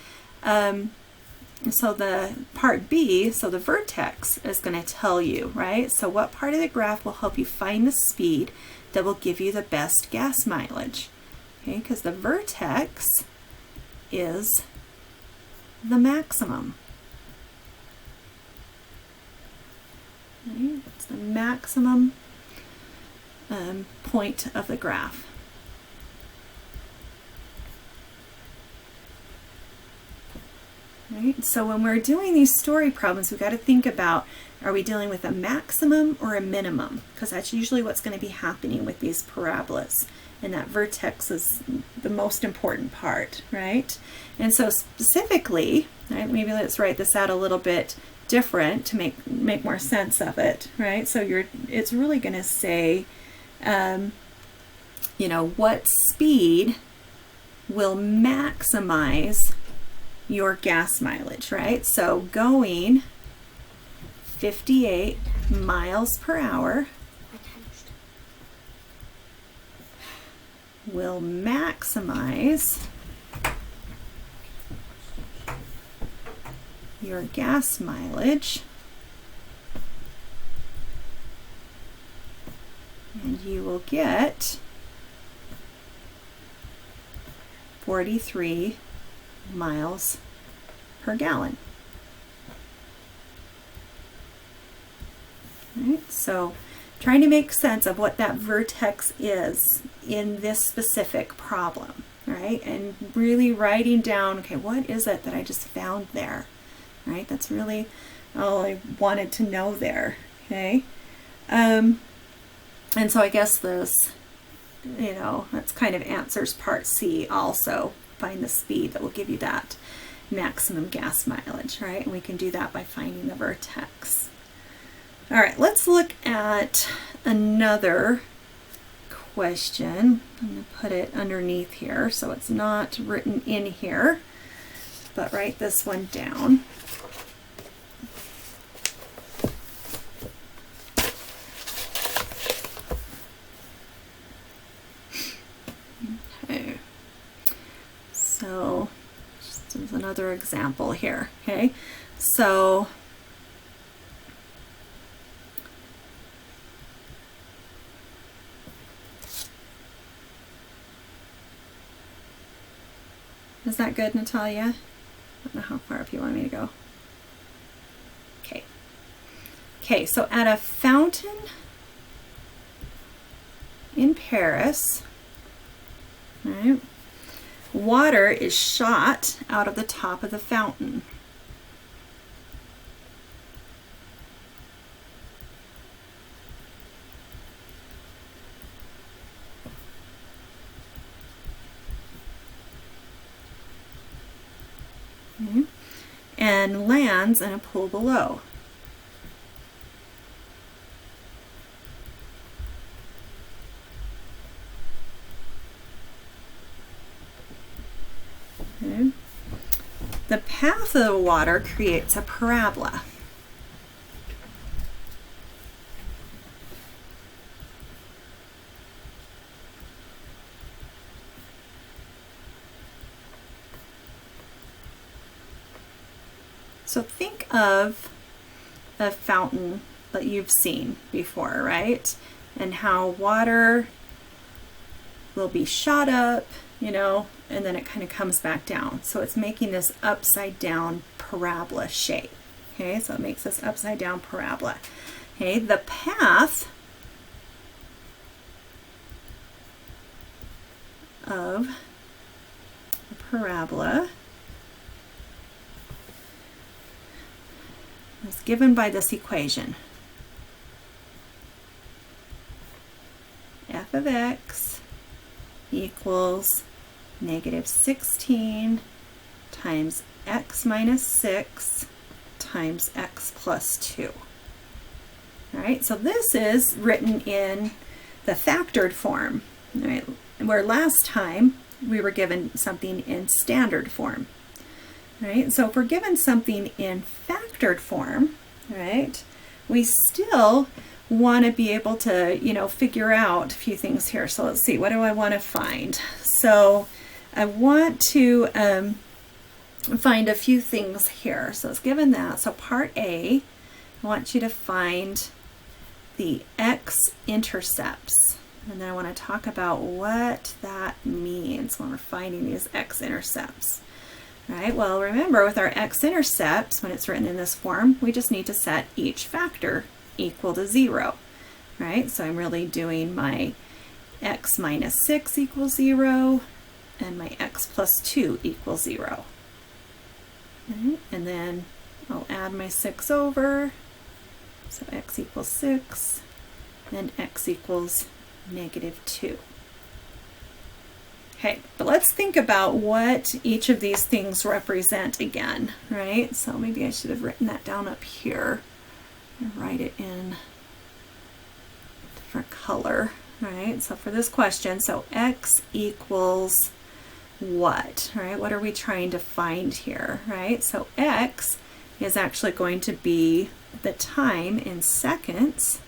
so the part B, so the vertex is going to tell you, right? So what part of the graph will help you find the speed that will give you the best gas mileage? Okay, because the vertex is the maximum. Right? It's the maximum point of the graph. Right? So when we're doing these story problems, we've got to think about, are we dealing with a maximum or a minimum? Because that's usually what's going to be happening with these parabolas. And that vertex is the most important part, right? And so specifically, right, maybe let's write this out a little bit different to make more sense of it, right? So it's really going to say, you know, what speed will maximize your gas mileage, right? So going 58 miles per hour will maximize your gas mileage, and you will get 43 miles per gallon. All right, so trying to make sense of what that vertex is in this specific problem, right? And really writing down, okay, what is it that I just found there, right? That's really all I wanted to know there, okay? And so I guess this, you know, that's kind of answers part C also. Find the speed that will give you that maximum gas mileage, right? And we can do that by finding the vertex. All right, let's look at another question. I'm going to put it underneath here so it's not written in here, but write this one down. Okay, so just as another example here, okay? So is that good, Natalia? I don't know how far up you want me to go. Okay. Okay, so at a fountain in Paris, right, water is shot out of the top of the fountain. And lands in a pool below. Okay. The path of the water creates a parabola. So think of a fountain that you've seen before, right? And how water will be shot up, you know, and then it kind of comes back down. So it's making this upside down parabola shape. Okay, so it makes this upside down parabola. Okay, the path of a parabola is given by this equation. F of x equals negative 16 times x minus 6 times x plus 2. All right, so this is written in the factored form, right? Where last time we were given something in standard form. Right, so if we're given something in factored form, right, we still want to be able to, you know, figure out a few things here. So let's see, what do I want to find? So I want to find a few things here. So it's given that. So part A, I want you to find the X-Intercepts. And then I want to talk about what that means when we're finding these X-Intercepts. Right, well, remember with our X-intercepts, when it's written in this form, we just need to set each factor equal to 0. Right, so I'm really doing my x minus 6 equals 0 and my x plus 2 equals 0. Right, and then I'll add my 6 over, so x equals 6 and x equals negative 2. Okay, but let's think about what each of these things represent again, right? So maybe I should have written that down up here and write it in a different color, right? So for this question, so x equals what, right? What are we trying to find here, right? So x is actually going to be the time in seconds,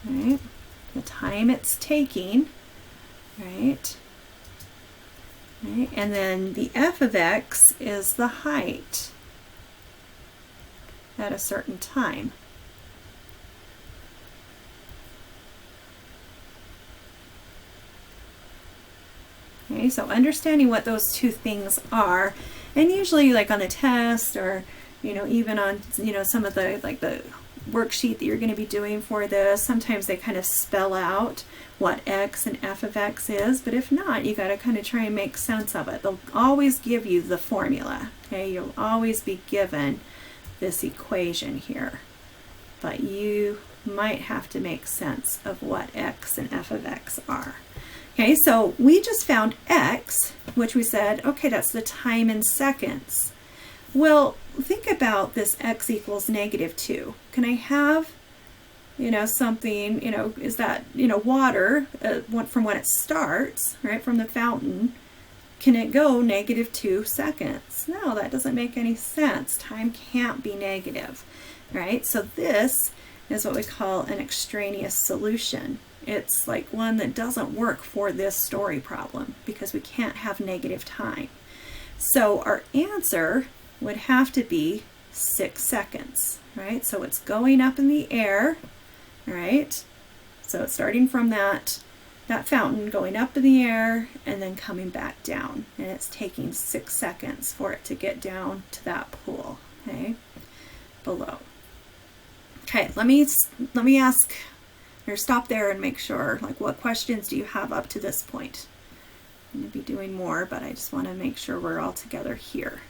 right? The time it's taking, right? Right? And then the f of x is the height at a certain time. Okay, so understanding what those two things are, and usually like on a test or, you know, even on, you know, some of the, like the worksheet that you're going to be doing for this, sometimes they kind of spell out what x and f of x is, but if not, you got to kind of try and make sense of it. They'll always give you the formula. Okay, you'll always be given this equation here, but you might have to make sense of what x and f of x are. Okay, so we just found x, which we said, okay, that's the time in seconds. Well, think about this x equals -2. Can I have, you know, something, you know, is that, you know, water from when it starts, right, from the fountain, can it go -2 seconds? No, that doesn't make any sense. Time can't be negative, right? So this is what we call an extraneous solution. It's like one that doesn't work for this story problem because we can't have negative time. So our answer would have to be 6 seconds, right? So it's going up in the air, right? So it's starting from that fountain, going up in the air and then coming back down, and it's taking 6 seconds for it to get down to that pool, okay, below. Okay, let me ask, or stop there and make sure, like, what questions do you have up to this point? I'm going to be doing more, but I just want to make sure we're all together here.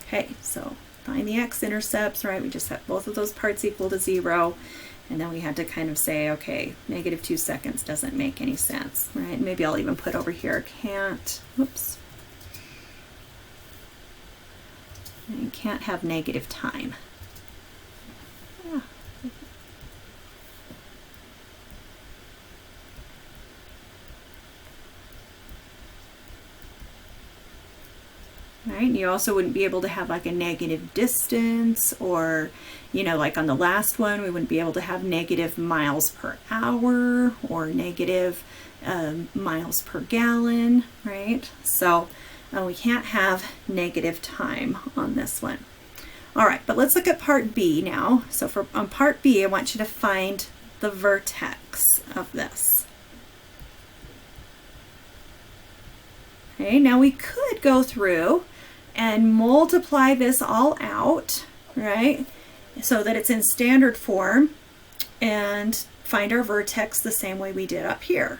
Okay, so find the x-intercepts, right? We just have both of those parts equal to 0. And then we had to kind of say, okay, -2 seconds doesn't make any sense, right? Maybe I'll even put over here, can't, whoops. You can't have negative time. Yeah. Right? And you also wouldn't be able to have like a negative distance, or, you know, like on the last one, we wouldn't be able to have negative miles per hour or negative miles per gallon, right? So we can't have negative time on this one. All right, but let's look at part B now. So on part B, I want you to find the vertex of this. Okay, now we could go through and multiply this all out, right, so that it's in standard form, and find our vertex the same way we did up here.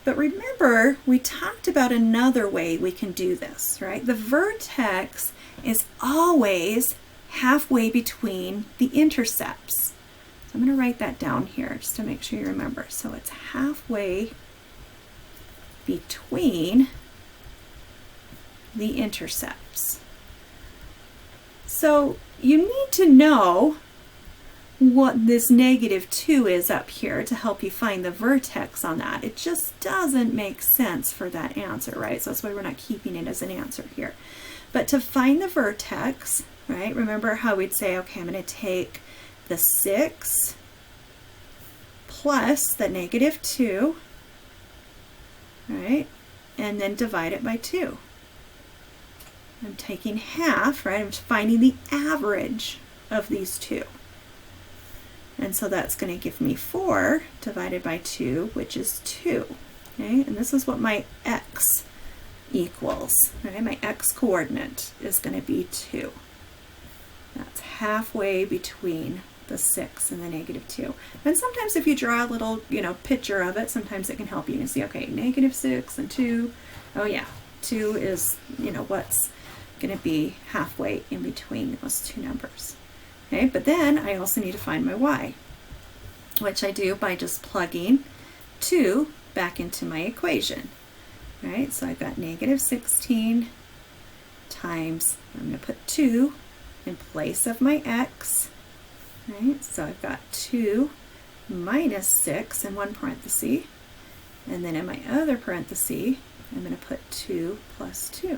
But remember, we talked about another way we can do this, right? The vertex is always halfway between the intercepts. So I'm going to write that down here just to make sure you remember. So it's halfway between the intercepts. So you need to know what this -2 is up here to help you find the vertex on that. It just doesn't make sense for that answer, right? So that's why we're not keeping it as an answer here. But to find the vertex, right, remember how we'd say, okay, I'm going to take the 6 plus the -2, right, and then divide it by 2. I'm taking half, right? I'm finding the average of these two. And so that's going to give me 4 divided by 2, which is 2. Okay, and this is what my x equals. Right? My x coordinate is going to be 2. That's halfway between the 6 and the -2. And sometimes if you draw a little, you know, picture of it, sometimes it can help you. You can see, okay, -6 and 2. Oh yeah, 2 is, you know, what's going to be halfway in between those two numbers. Okay, but then I also need to find my y, which I do by just plugging 2 back into my equation. Right, so I've got -16 times, I'm going to put 2 in place of my x. Right, so I've got 2 minus 6 in one parenthesis, and then in my other parenthesis, I'm going to put 2 plus 2.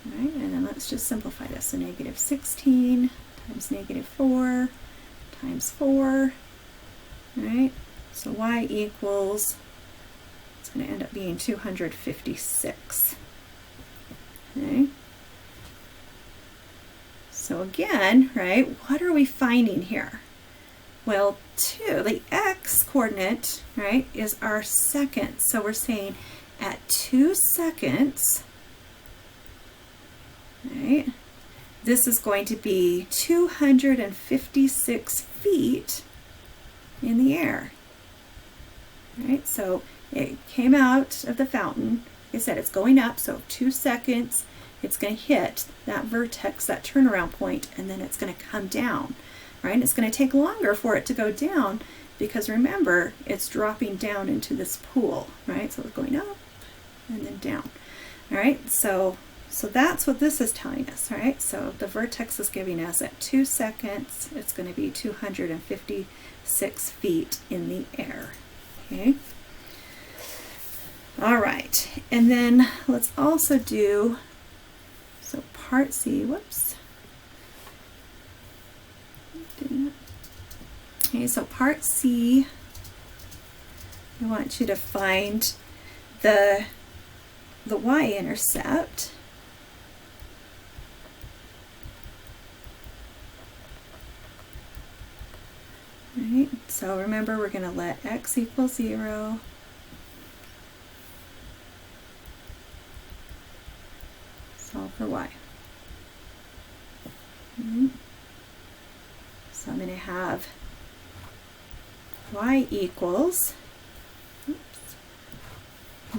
Right, and then let's just simplify this. So -16 times -4 times 4. Right, so y equals, it's going to end up being 256. Okay, again, right, what are we finding here? Well, 2, the x coordinate, right, is our seconds. So we're saying at 2 seconds, right, this is going to be 256 feet in the air. Right, so it came out of the fountain. Like I said, it's going up, so 2 seconds, it's going to hit that vertex, that turnaround point, and then it's going to come down. Right, it's going to take longer for it to go down because remember, it's dropping down into this pool. Right, so it's going up and then down. All right, so that's what this is telling us. All right, so the vertex is giving us at 2 seconds, it's going to be 256 feet in the air. Okay. All right, and then let's also do, so part C, whoops. Okay, so part C, I want you to find the Y-intercept. Right, so remember we're going to let x equal 0. Solve for y. So I'm going to have y equals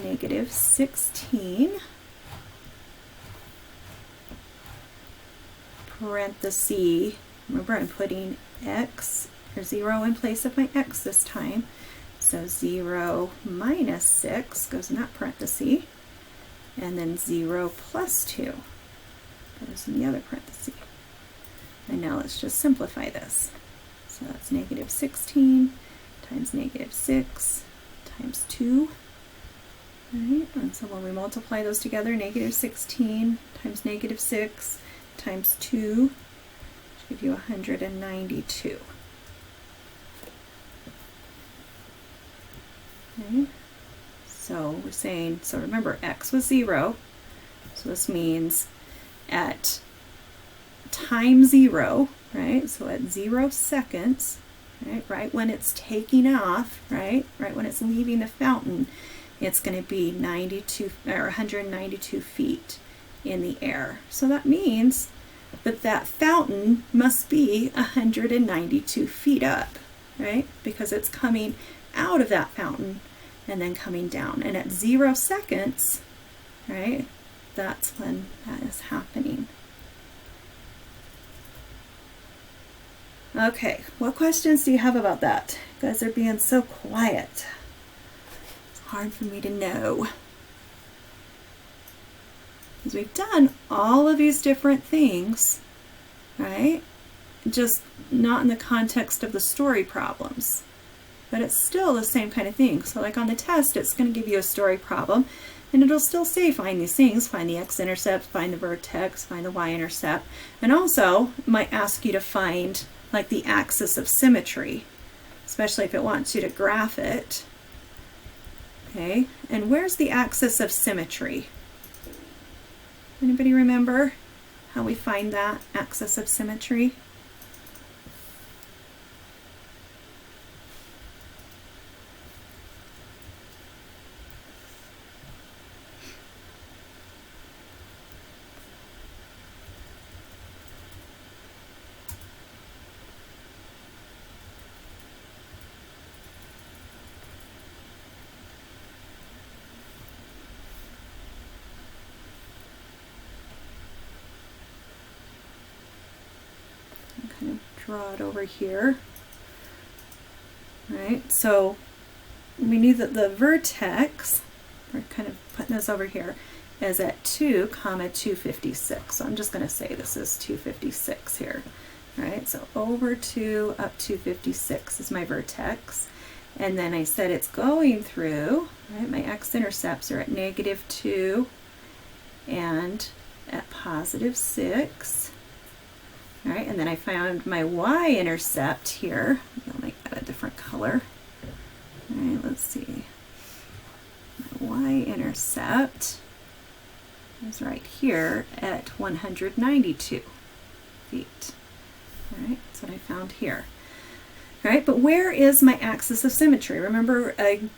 negative 16 parenthesis, remember I'm putting x or 0 in place of my x this time, so 0 minus 6 goes in that parenthesis, and then 0 plus 2 goes in the other parenthesis. And now let's just simplify this. So that's negative 16 times negative 6 times 2. Right? And so when we multiply those together, negative 16 times negative 6 times 2 should give you 192. Okay. So we're saying, so remember x was 0, so this means at time 0, right, so at 0 seconds, right when it's taking off, right when it's leaving the fountain, it's going to be 92 or 192 feet in the air. So that means that that fountain must be 192 feet up, right, because it's coming out of that fountain and then coming down. And at 0 seconds, right, that's when that is happening. Okay, what questions do you have about that? You guys are being so quiet. It's hard for me to know. Because we've done all of these different things, right? Just not in the context of the story problems. But it's still the same kind of thing. So like on the test, it's going to give you a story problem, and it'll still say find these things, find the X-intercept, find the vertex, find the Y-intercept, and also it might ask you to find like the axis of symmetry, especially if it wants you to graph it. Okay, and where's the axis of symmetry? Anybody remember how we find that axis of symmetry? Draw it over here. Right, so we knew that the vertex, we're kind of putting this over here, is at 2, 256. So I'm just going to say this is 256 here. Right, so over 2 up 256 is my vertex. And then I said it's going through, right, my x-intercepts are at -2 and at +6. All right, and then I found my y-intercept here. I'll make that a different color. All right, let's see. My y-intercept is right here at 192. feet. All right, that's what I found here. All right, but where is my axis of symmetry? Remember, a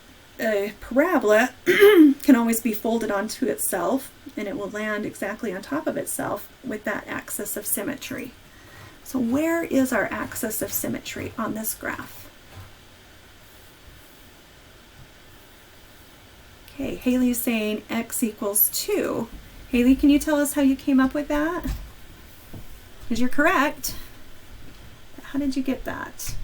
parabola can always be folded onto itself, and it will land exactly on top of itself with that axis of symmetry. So where is our axis of symmetry on this graph? Okay, Haley's saying x equals 2. Haley, can you tell us how you came up with that? Because you're correct. How did you get that?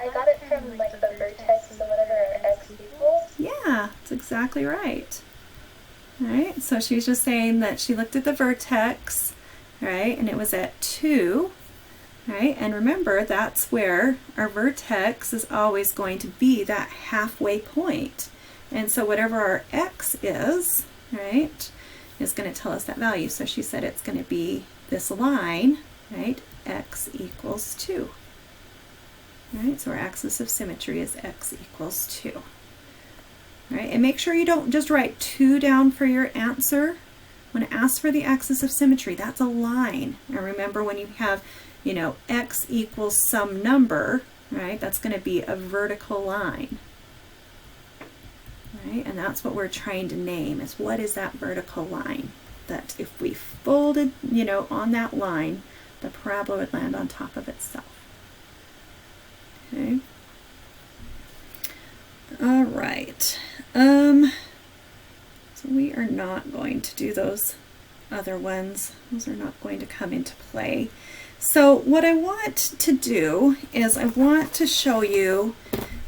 I got it from like the vertex of whatever x equals. Yeah, that's exactly right. All right, so she's just saying that she looked at the vertex, right, and it was at 2, right, and remember that's where our vertex is always going to be, that halfway point. And so whatever our x is, right, is going to tell us that value. So she said it's going to be this line, right, x equals 2. Right, so our axis of symmetry is x equals 2. All right, and make sure you don't just write 2 down for your answer. When it asks for the axis of symmetry, that's a line. And remember, when you have, you know, x equals some number, right, that's going to be a vertical line. Right, and that's what we're trying to name, is what is that vertical line? That if we folded, you know, on that line, the parabola would land on top of itself. Okay. All right. So we are not going to do those other ones. Those are not going to come into play. So what I want to do is I want to show you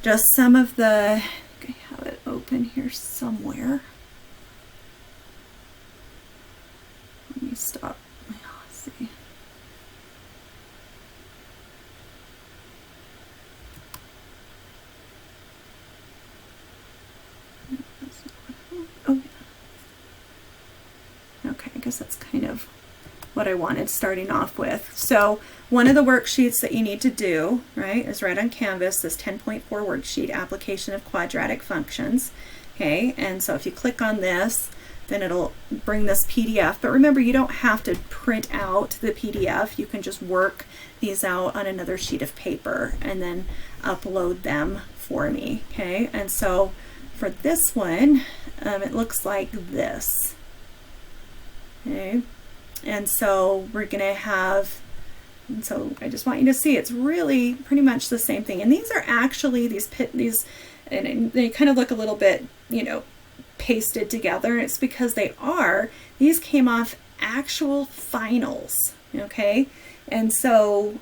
just some of the, I have it open here somewhere. Let me stop. Let's see. Oh, yeah. Okay, I guess that's kind of what I wanted starting off with. So one of the worksheets that you need to do, right, is right on Canvas, this 10.4 worksheet, application of quadratic functions. Okay, and so if you click on this, then it'll bring this PDF. But remember, you don't have to print out the PDF. You can just work these out on another sheet of paper and then upload them for me. Okay, and so for this one, it looks like this. Okay, and so we're going to have, and so I just want you to see it's really pretty much the same thing. And these are actually these, and they kind of look a little bit, you know, pasted together. It's because these came off actual finals. Okay, and so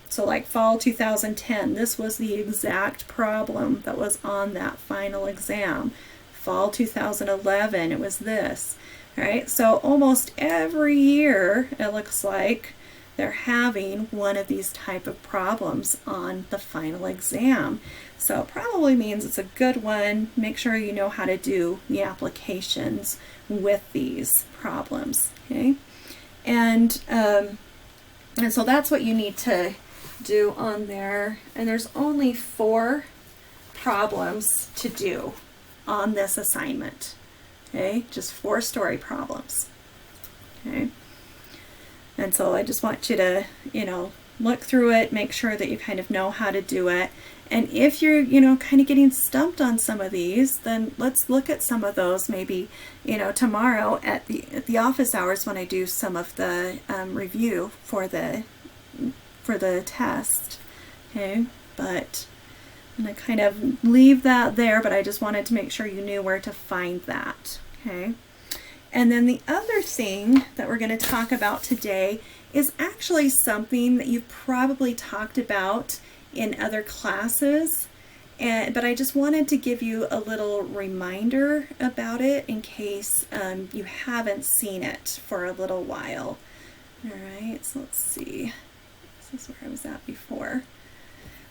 so like fall 2010, this was the exact problem that was on that final exam. Fall 2011, it was this. All right, so almost every year it looks like they're having one of these type of problems on the final exam. So it probably means it's a good one. Make sure you know how to do the applications with these problems. Okay, and so that's what you need to do on there. And there's only 4 problems to do on this assignment. Okay, just 4 story problems. Okay, and so I just want you to, you know, look through it, make sure that you kind of know how to do it. And if you're, you know, kind of getting stumped on some of these, then let's look at some of those maybe, you know, tomorrow at the office hours when I do some of the review for the test. Okay, but I'm going to kind of leave that there, but I just wanted to make sure you knew where to find that. Okay, and then the other thing that we're going to talk about today is actually something that you've probably talked about in other classes, but I just wanted to give you a little reminder about it in case you haven't seen it for a little while. All right, so let's see. This is where I was at before.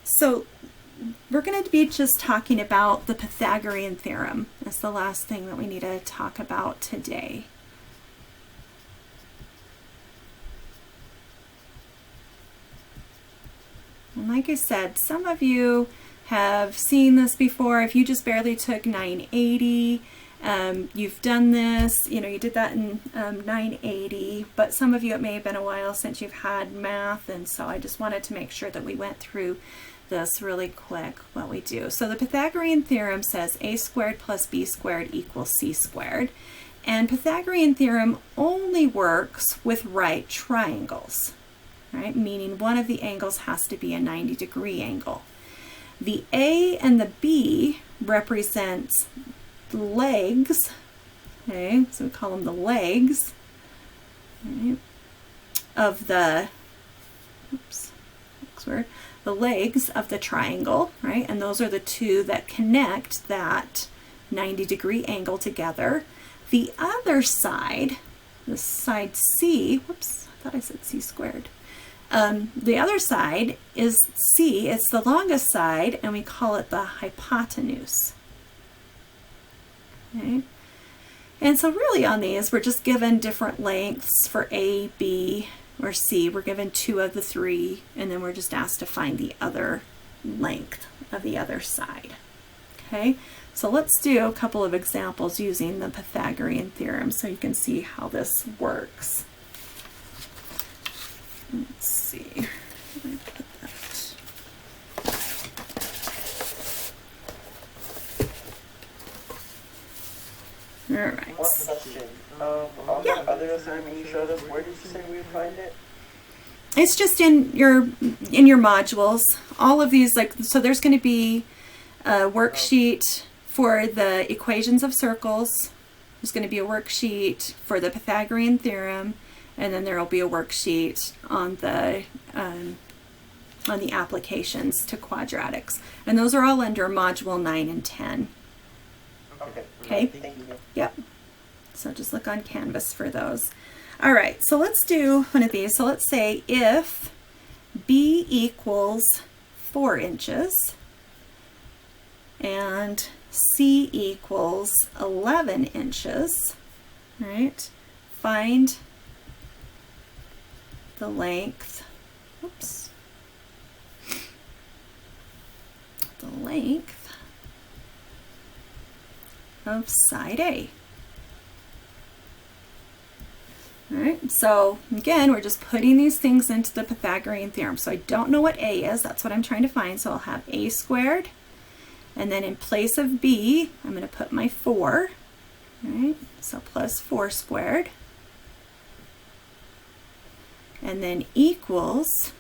So we're going to be just talking about the Pythagorean Theorem. That's the last thing that we need to talk about today. And like I said, some of you have seen this before. If you just barely took 980, You've done this, you know, you did that in 980, but some of you, it may have been a while since you've had math, and so I just wanted to make sure that we went through this really quick, what we do. So the Pythagorean theorem says a squared plus b squared equals c squared, and Pythagorean theorem only works with right triangles, right? Meaning one of the angles has to be a 90-degree angle. The a and the b represents legs, okay, so we call them the legs, right, of the, oops, next word, the legs of the triangle, right, and those are the two that connect that 90-degree angle together. The other side, the side C, whoops, I thought I said c squared. The other side is C, it's the longest side, and we call it the hypotenuse. Okay. And so really on these, we're just given different lengths for A, B, or C. We're given 2 of the 3, and then we're just asked to find the other length of the other side. Okay, so let's do a couple of examples using the Pythagorean theorem so you can see how this works. Let's see. Let me put that. All right. One question. On Yeah. the other assignment you showed us, where did you say we would find it? It's just in your modules. All of these, like, so there's going to be a worksheet for the equations of circles. There's going to be a worksheet for the Pythagorean theorem, and then there will be a worksheet on the applications to quadratics. And those are all under module 9 and 10. Okay. Thank you. Yep. So just look on Canvas for those. All right, so let's do one of these. So let's say if B equals 4 inches and C equals 11 inches, right? Find the length, oops, the length of side A. All right, so again, we're just putting these things into the Pythagorean theorem. So I don't know what A is, that's what I'm trying to find. So I'll have A squared, and then in place of B, I'm going to put my 4, all right? So plus 4 squared, and then equals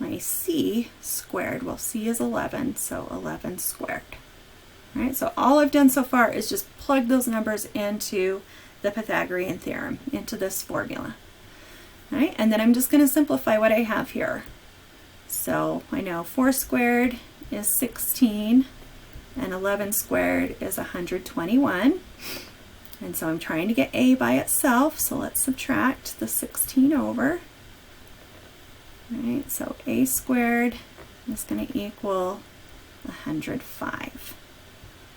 my C squared. Well, C is 11, so 11 squared. All right, so all I've done so far is just plug those numbers into the Pythagorean theorem, into this formula. All right, and then I'm just going to simplify what I have here. So I know 4 squared is 16, and 11 squared is 121. And so I'm trying to get A by itself, so let's subtract the 16 over. All right, so A squared is going to equal 105.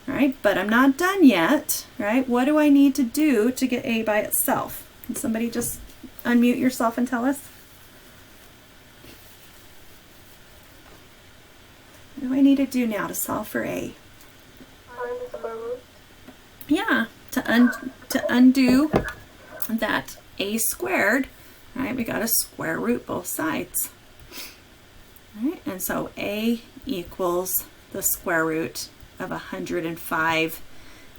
All right, but I'm not done yet, right? What do I need to do to get A by itself? Can somebody just unmute yourself and tell us? What do I need to do now to solve for A? Find the square root. Yeah, to undo that A squared, right? We got to square root both sides. All right, and so A equals the square root of 105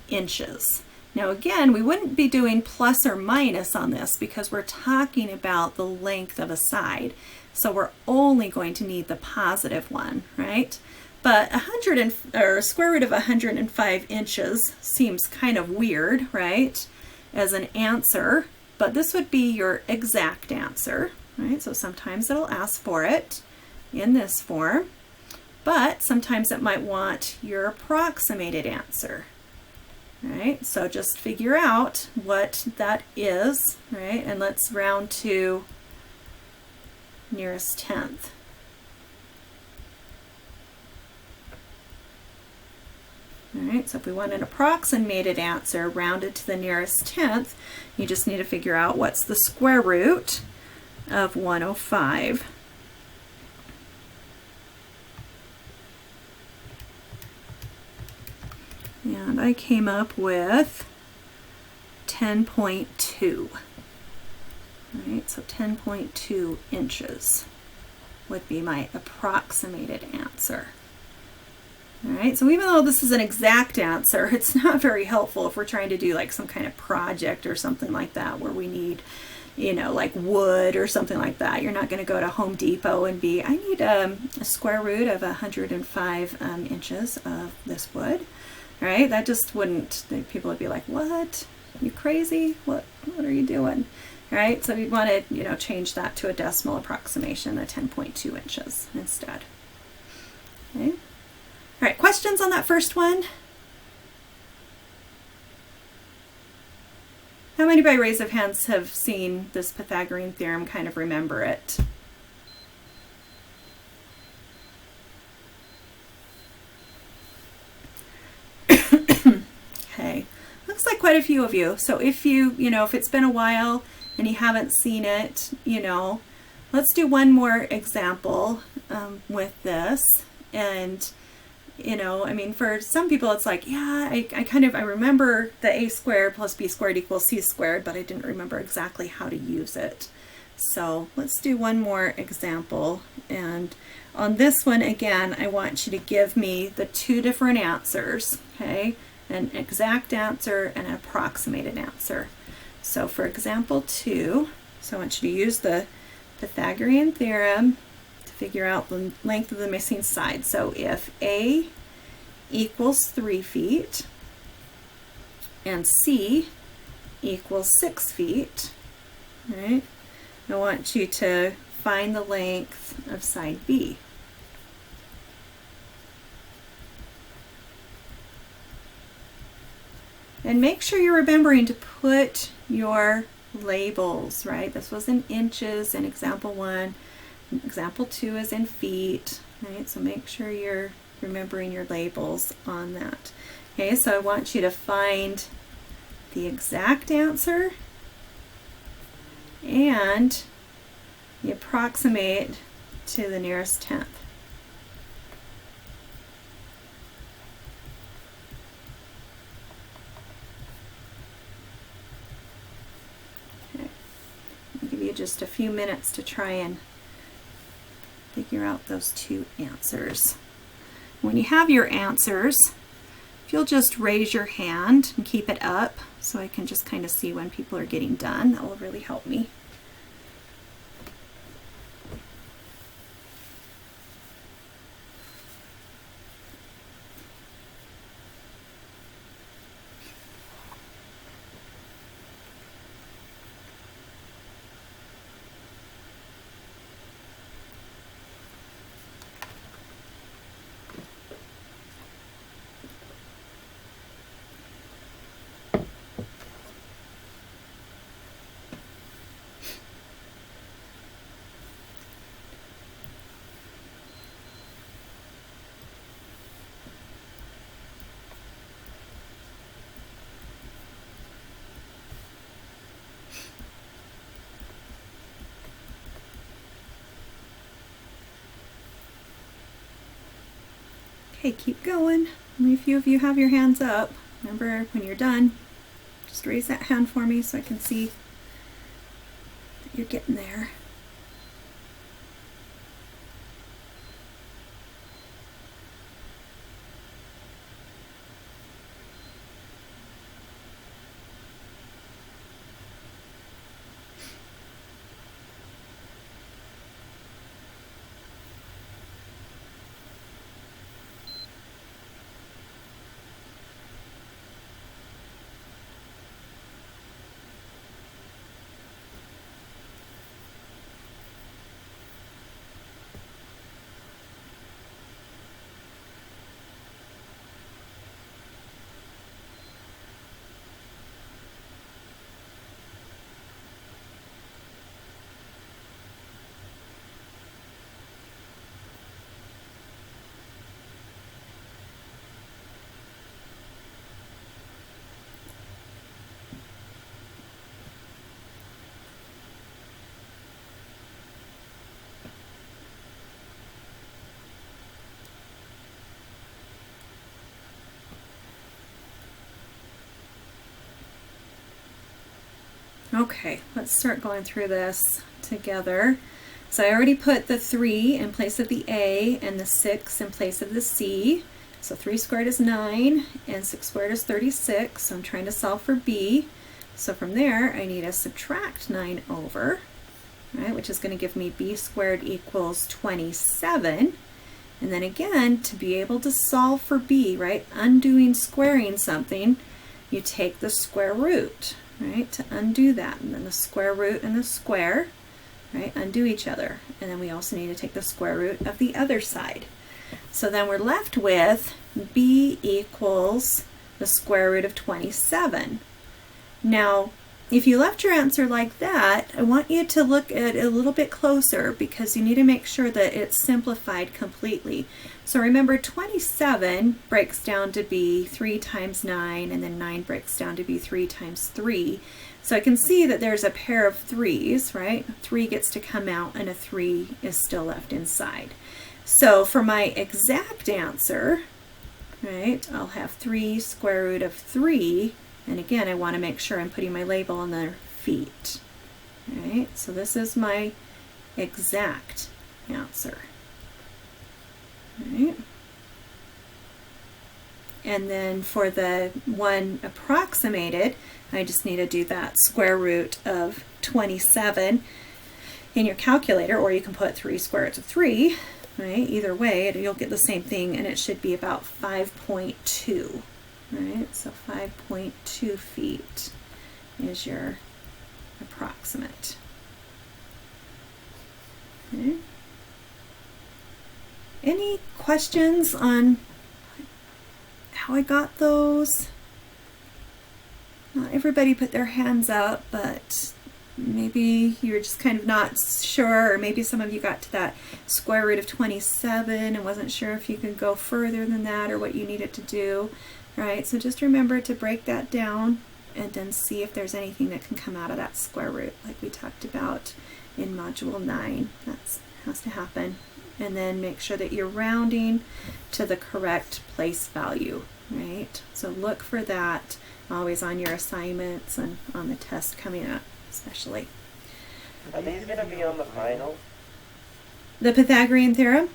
inches. Now again, we wouldn't be doing plus or minus on this because we're talking about the length of a side. So we're only going to need the positive one, right? But square root of 105 inches seems kind of weird, right? As an answer, but this would be your exact answer, right? So sometimes it'll ask for it in this form, but sometimes it might want your approximated answer, right? So just figure out what that is, right? And let's round to nearest tenth. All right, so if we want an approximated answer rounded to the nearest tenth, you just need to figure out what's the square root of 105. And I came up with 10.2. Right, so 10.2 inches would be my approximated answer. All right, so even though this is an exact answer, it's not very helpful if we're trying to do like some kind of project or something like that where we need, you know, like wood or something like that. You're not going to go to Home Depot and be, I need a square root of 105 inches of this wood. All right, that just wouldn't, people would be like, what? You crazy? What are you doing? All right, so we'd want to, you know, change that to a decimal approximation of 10.2 inches instead. Okay. All right, questions on that first one? How many by raise of hands have seen this Pythagorean theorem, kind of remember it? Okay, looks like quite a few of you. So if if it's been a while and you haven't seen it, let's do one more example with this. And I mean, for some people it's like, yeah, I remember the a squared plus b squared equals c squared, but I didn't remember exactly how to use it. So let's do one more example. And on this one, again, I want you to give me the two different answers, okay? An exact answer and an approximated answer. So for example 2, so I want you to use the Pythagorean theorem to figure out the length of the missing side. So if A equals 3 feet and C equals 6 feet, right? I want you to find the length of side B. And make sure you're remembering to put your labels, right? This was in inches in example 1. Example 2 is in feet, right? So make sure you're remembering your labels on that. Okay, so I want you to find the exact answer and you approximate to the nearest tenth. Okay, I'll give you just a few minutes to try and figure out those two answers. When you have your answers, if you'll just raise your hand and keep it up so I can just kind of see when people are getting done, that will really help me. Okay, keep going. Only a few of you have your hands up. Remember, when you're done, just raise that hand for me so I can see that you're getting there. Okay, let's start going through this together. So I already put the 3 in place of the A and the 6 in place of the C. So 3 squared is 9 and 6 squared is 36. So I'm trying to solve for B. So from there I need to subtract 9 over, right, which is going to give me B squared equals 27. And then again, to be able to solve for B, right, undoing squaring something, you take the square root, right, to undo that. And then the square root and the square, right, undo each other. And then we also need to take the square root of the other side. So then we're left with B equals the square root of 27. Now, if you left your answer like that, I want you to look at it a little bit closer because you need to make sure that it's simplified completely. So remember, 27 breaks down to be 3 times 9, and then 9 breaks down to be 3 times 3. So I can see that there's a pair of 3's, right? 3 gets to come out and a 3 is still left inside. So for my exact answer, right, I'll have 3 square root of 3. And again, I want to make sure I'm putting my label on their feet. Right? So this is my exact answer. Right? And then for the one approximated, I just need to do that square root of 27 in your calculator, or you can put 3 square root of 3. Right? Either way, you'll get the same thing, and it should be about 5.2. Right, so 5.2 feet is your approximate. Okay. Any questions on how I got those? Not everybody put their hands up, but maybe you were just kind of not sure, or maybe some of you got to that square root of 27 and wasn't sure if you could go further than that or what you needed to do. Right, so just remember to break that down and then see if there's anything that can come out of that square root like we talked about in Module 9. That has to happen. And then make sure that you're rounding to the correct place value, right? So look for that always on your assignments and on the test coming up especially. Are these going to be on the final? The Pythagorean Theorem?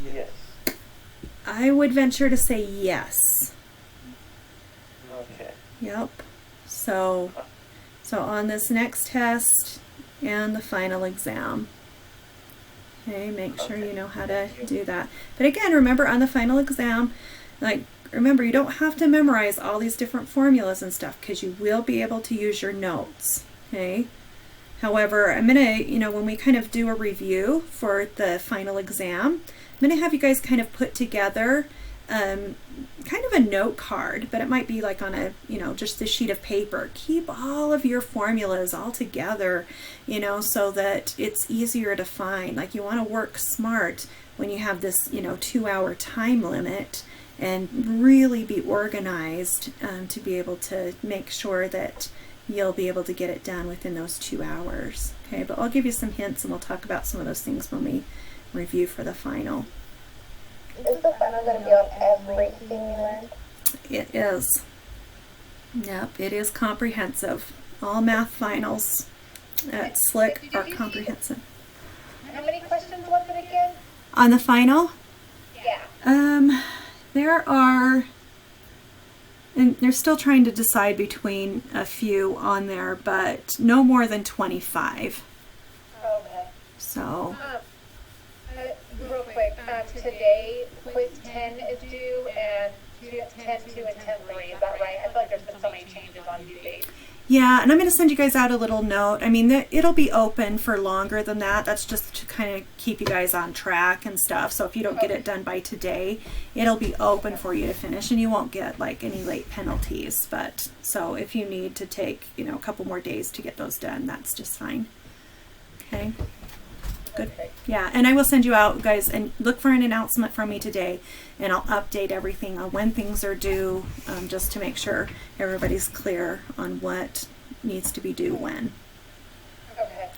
Yes. I would venture to say yes. Okay. Yep. So on this next test and the final exam. Okay, make sure you know how to do that. But again, remember on the final exam, remember you don't have to memorize all these different formulas and stuff because you will be able to use your notes. Okay. However, I'm gonna, when we kind of do a review for the final exam, I'm gonna have you guys kind of put together kind of a note card, but it might be like on a, just a sheet of paper. Keep all of your formulas all together, so that it's easier to find. Like, you want to work smart when you have this, 2-hour time limit, and really be organized to be able to make sure that you'll be able to get it done within those 2 hours. Okay, but I'll give you some hints and we'll talk about some of those things when we review for the final. Is the final going to be on everything we learned? It is. Yep, it is comprehensive. All math finals at Slick are comprehensive. How many questions was it again? On the final? Yeah. There are, and they're still trying to decide between a few on there, but no more than 25. Okay. So. Real quick, today quiz 10 is due, and 10-2 and 10-3, is that right? I feel like there's been so many changes on due dates. Yeah, and I'm going to send you guys out a little note. I mean, it'll be open for longer than that. That's just to kind of keep you guys on track and stuff. So if you don't get it done by today, it'll be open for you to finish, and you won't get like any late penalties. But so if you need to take, a couple more days to get those done, that's just fine. Okay. Good. Yeah, and I will send you out, guys, and look for an announcement from me today, and I'll update everything on when things are due, just to make sure everybody's clear on what needs to be due when.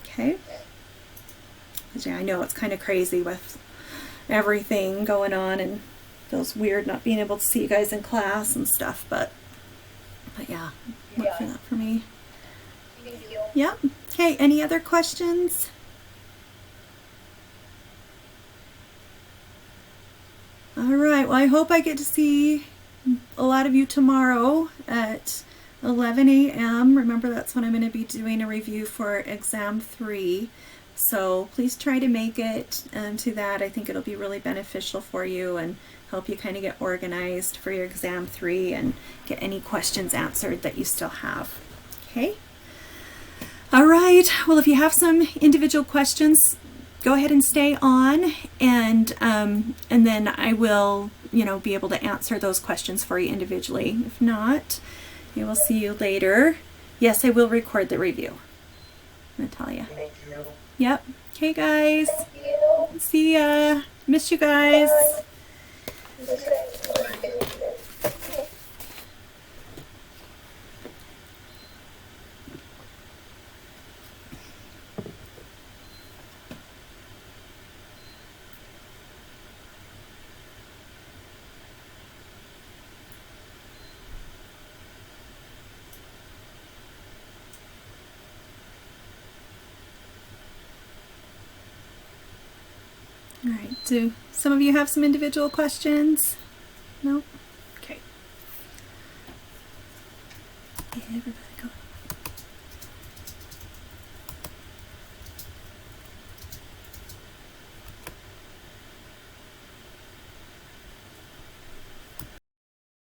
Okay? Because, yeah, I know it's kind of crazy with everything going on, and feels weird not being able to see you guys in class and stuff, but yeah, look for that for me. Thank you. Yep. Okay, any other questions? All right, well, I hope I get to see a lot of you tomorrow at 11 a.m. Remember, that's when I'm going to be doing a review for exam 3. So please try to make it to that. I think it'll be really beneficial for you and help you kind of get organized for your exam 3 and get any questions answered that you still have. Okay? All right. Well, if you have some individual questions, go ahead and stay on, and then I will, be able to answer those questions for you individually. If not, we will see you later. Yes, I will record the review, Natalia. Thank you. Yep. Okay, guys. Thank you. See ya. Miss you guys. All right, do some of you have some individual questions? No? Okay. Everybody.